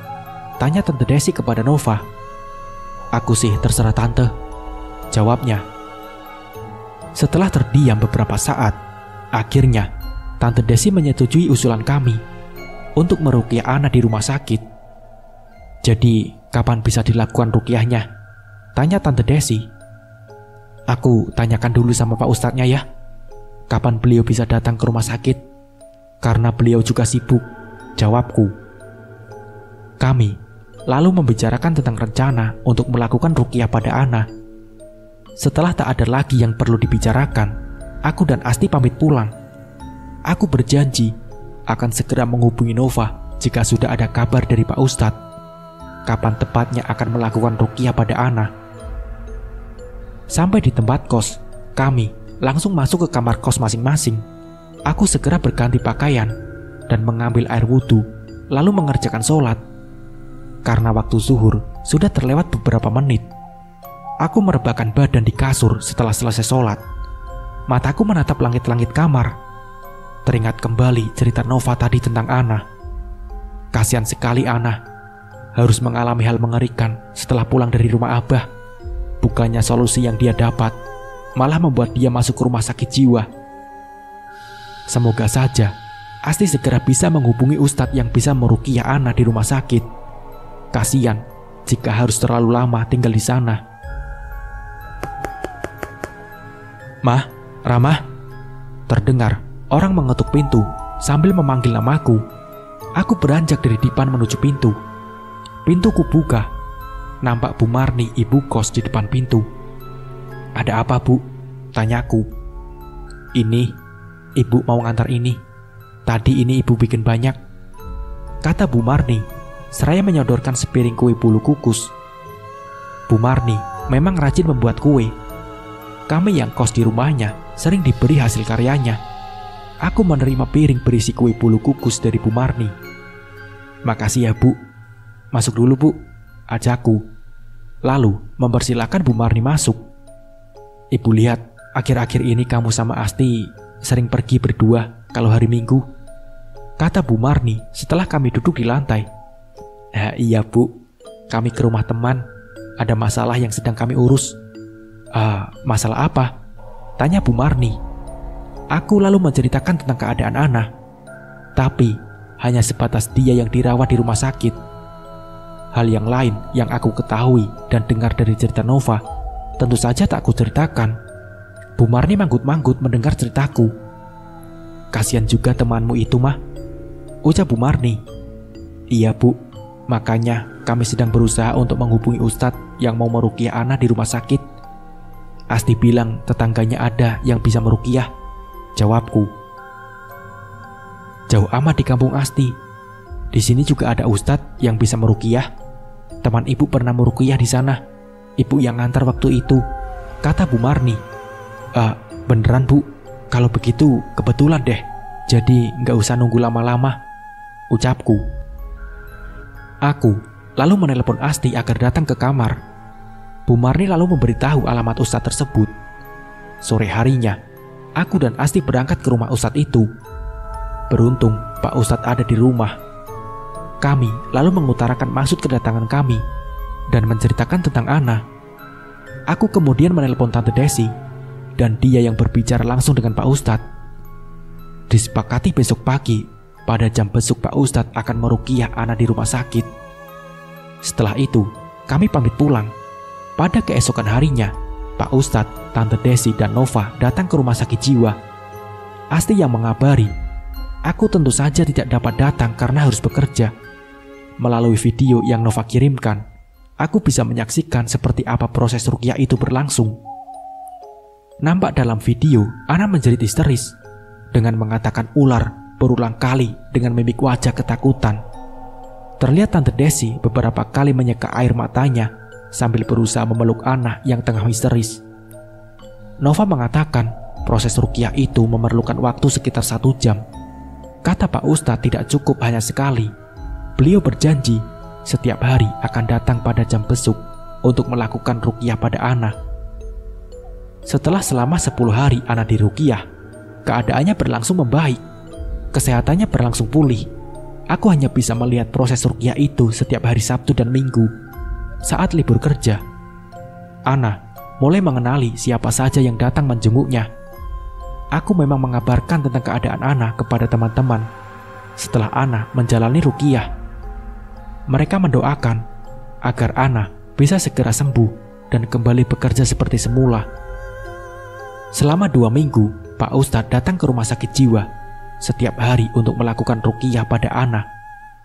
Tanya Tante Desi kepada Nova. Aku sih terserah Tante, jawabnya. Setelah terdiam beberapa saat, akhirnya Tante Desi menyetujui usulan kami untuk meruqyah Ana di rumah sakit. Jadi kapan bisa dilakukan ruqyahnya? Tanya Tante Desi. Aku tanyakan dulu sama Pak Ustadznya ya, kapan beliau bisa datang ke rumah sakit, karena beliau juga sibuk, jawabku. Kami lalu membicarakan tentang rencana untuk melakukan ruqyah pada Ana. Setelah tak ada lagi yang perlu dibicarakan, aku dan Asti pamit pulang. Aku berjanji akan segera menghubungi Nova jika sudah ada kabar dari Pak Ustadz kapan tepatnya akan melakukan ruqyah pada Ana. Sampai di tempat kos, kami langsung masuk ke kamar kos masing-masing. Aku segera berganti pakaian dan mengambil air wudhu, lalu mengerjakan sholat. Karena waktu zuhur sudah terlewat beberapa menit, aku merebahkan badan di kasur setelah selesai sholat. Mataku menatap langit-langit kamar. Teringat kembali cerita Nova tadi tentang Ana. Kasihan sekali Ana harus mengalami hal mengerikan setelah pulang dari rumah Abah. Bukannya solusi yang dia dapat, malah membuat dia masuk ke rumah sakit jiwa. Semoga saja Asti segera bisa menghubungi Ustadz yang bisa meruqyah Ana di rumah sakit. Kasihan jika harus terlalu lama tinggal di sana. Mah, Ramah, terdengar orang mengetuk pintu sambil memanggil namaku. Aku beranjak dari dipan menuju pintu. Pintu kubuka. Nampak Bu Marni, ibu kos, di depan pintu. Ada apa, Bu? Tanyaku. Ini, ibu mau ngantar ini. Tadi ini ibu bikin banyak, kata Bu Marni, seraya menyodorkan sepiring kue bulu kukus. Bu Marni memang rajin membuat kue. Kami yang kos di rumahnya sering diberi hasil karyanya. Aku menerima piring berisi kue bulu kukus dari Bu Marni. Makasih ya, Bu. Masuk dulu, Bu, ajakku. lalu mempersilahkan Bu Marni masuk. "Ibu lihat, akhir-akhir ini kamu sama Asti sering pergi berdua kalau hari Minggu," kata Bu Marni setelah kami duduk di lantai. "Iya Bu, kami ke rumah teman, ada masalah yang sedang kami urus." Masalah apa?" tanya Bu Marni. Aku lalu menceritakan tentang keadaan Ana, tapi hanya sebatas dia yang dirawat di rumah sakit. Hal yang lain yang aku ketahui dan dengar dari cerita Nova tentu saja tak kuceritakan. Bu Marni manggut-manggut mendengar ceritaku. "Kasihan juga temanmu itu mah," ucap Bu Marni. "Iya Bu, makanya kami sedang berusaha untuk menghubungi Ustadz yang mau meruqyah Ana di rumah sakit. Asti bilang tetangganya ada yang bisa meruqyah," jawabku. "Jauh amat di kampung Asti. Di sini juga ada Ustadz yang bisa meruqyah. Teman ibu pernah meruqyah di sana. Ibu yang ngantar waktu itu," kata Bu Marni. Beneran Bu? Kalau begitu kebetulan deh. Jadi nggak usah nunggu lama-lama," ucapku. Aku lalu menelepon Asti agar datang ke kamar. Bu Marni lalu memberitahu alamat Ustadz tersebut. Sore harinya, aku dan Asti berangkat ke rumah Ustadz itu. Beruntung Pak Ustadz ada di rumah. Kami lalu mengutarakan maksud kedatangan kami dan menceritakan tentang Ana. Aku kemudian menelepon Tante Desi dan dia yang berbicara langsung dengan Pak Ustadz. Disepakati besok pagi pada jam besuk Pak Ustadz akan meruqyah Ana di rumah sakit. Setelah itu, kami pamit pulang. Pada keesokan harinya, Pak Ustadz, Tante Desi, dan Nova datang ke rumah sakit jiwa. Asti yang mengabari. Aku tentu saja tidak dapat datang karena harus bekerja. Melalui video yang Nova kirimkan, aku bisa menyaksikan seperti apa proses ruqyah itu berlangsung. Nampak dalam video, Ana menjerit histeris dengan mengatakan ular berulang kali dengan mimik wajah ketakutan. Terlihat Tante Desi beberapa kali menyeka air matanya sambil berusaha memeluk Ana yang tengah histeris. Nova mengatakan proses ruqyah itu memerlukan waktu sekitar 1 jam. Kata Pak Ustadz tidak cukup hanya sekali. Beliau berjanji setiap hari akan datang pada jam besuk untuk melakukan ruqyah pada Ana. Setelah selama 10 hari Ana diruqyah, keadaannya berlangsung membaik. Kesehatannya berlangsung pulih. Aku hanya bisa melihat proses ruqyah itu setiap hari Sabtu dan Minggu. Saat libur kerja, Ana mulai mengenali siapa saja yang datang menjenguknya. Aku memang mengabarkan tentang keadaan Ana kepada teman-teman. Setelah Ana menjalani ruqyah, mereka mendoakan agar Ana bisa segera sembuh dan kembali bekerja seperti semula. Selama 2 minggu, Pak Ustadz datang ke rumah sakit jiwa setiap hari untuk melakukan ruqyah pada Ana.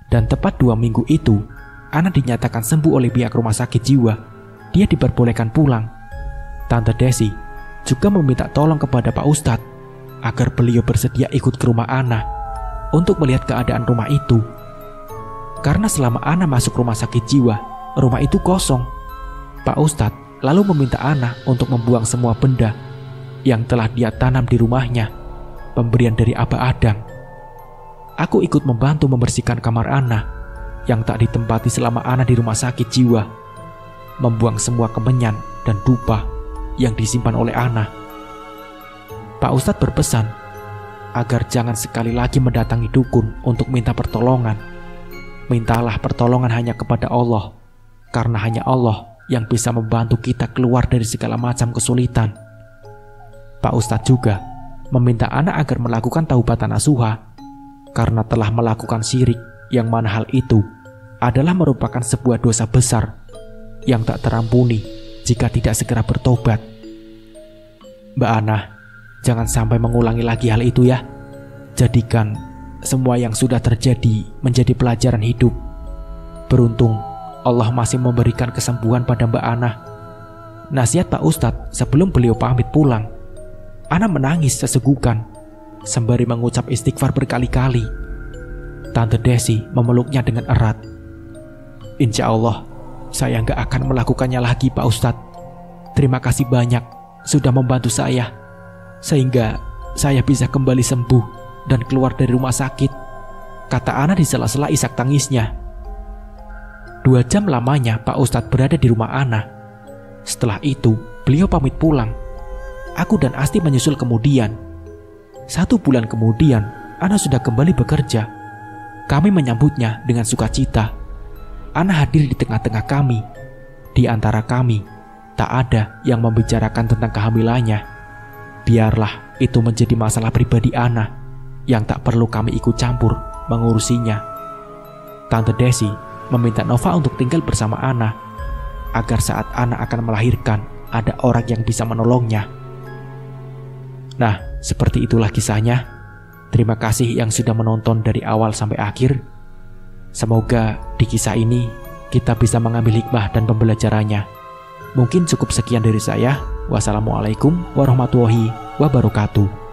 Dan tepat 2 minggu itu, Ana dinyatakan sembuh oleh pihak rumah sakit jiwa. Dia diperbolehkan pulang. Tante Desi juga meminta tolong kepada Pak Ustadz agar beliau bersedia ikut ke rumah Ana untuk melihat keadaan rumah itu. Karena selama Ana masuk rumah sakit jiwa, rumah itu kosong. Pak Ustadz lalu meminta Ana untuk membuang semua benda yang telah dia tanam di rumahnya, pemberian dari Abah Adang. Aku ikut membantu membersihkan kamar Ana yang tak ditempati selama Ana di rumah sakit jiwa, membuang semua kemenyan dan dupa yang disimpan oleh Ana. Pak Ustadz berpesan agar jangan sekali lagi mendatangi dukun untuk minta pertolongan. Mintalah pertolongan hanya kepada Allah, karena hanya Allah yang bisa membantu kita keluar dari segala macam kesulitan. Pak Ustadz juga meminta Ana agar melakukan taubatan nasuha, karena telah melakukan syirik yang mana hal itu adalah merupakan sebuah dosa besar yang tak terampuni jika tidak segera bertobat. Mbak Ana, jangan sampai mengulangi lagi hal itu ya. Jadikan semua yang sudah terjadi menjadi pelajaran hidup. Beruntung Allah masih memberikan kesembuhan pada Mbak Ana. Nasihat Pak Ustadz sebelum beliau pamit pulang. Ana menangis sesegukan sembari mengucap istighfar berkali-kali. Tante Desi memeluknya dengan erat. Insya Allah saya nggak akan melakukannya lagi Pak Ustadz. Terima kasih banyak sudah membantu saya, sehingga saya bisa kembali sembuh dan keluar dari rumah sakit, kata Ana di sela-sela isak tangisnya. 2 jam lamanya Pak Ustadz berada di rumah Ana. Setelah itu, beliau pamit pulang. Aku dan Asti menyusul kemudian. 1 bulan kemudian, Ana sudah kembali bekerja. Kami menyambutnya dengan sukacita. Ana hadir di tengah-tengah kami. Di antara kami, tak ada yang membicarakan tentang kehamilannya. Biarlah itu menjadi masalah pribadi Ana yang tak perlu kami ikut campur mengurusinya. Tante Desi meminta Nova untuk tinggal bersama Ana agar saat Ana akan melahirkan ada orang yang bisa menolongnya. Nah, seperti itulah kisahnya. Terima kasih yang sudah menonton dari awal sampai akhir. Semoga di kisah ini kita bisa mengambil hikmah dan pembelajarannya. Mungkin cukup sekian dari saya. Wassalamualaikum warahmatullahi wabarakatuh.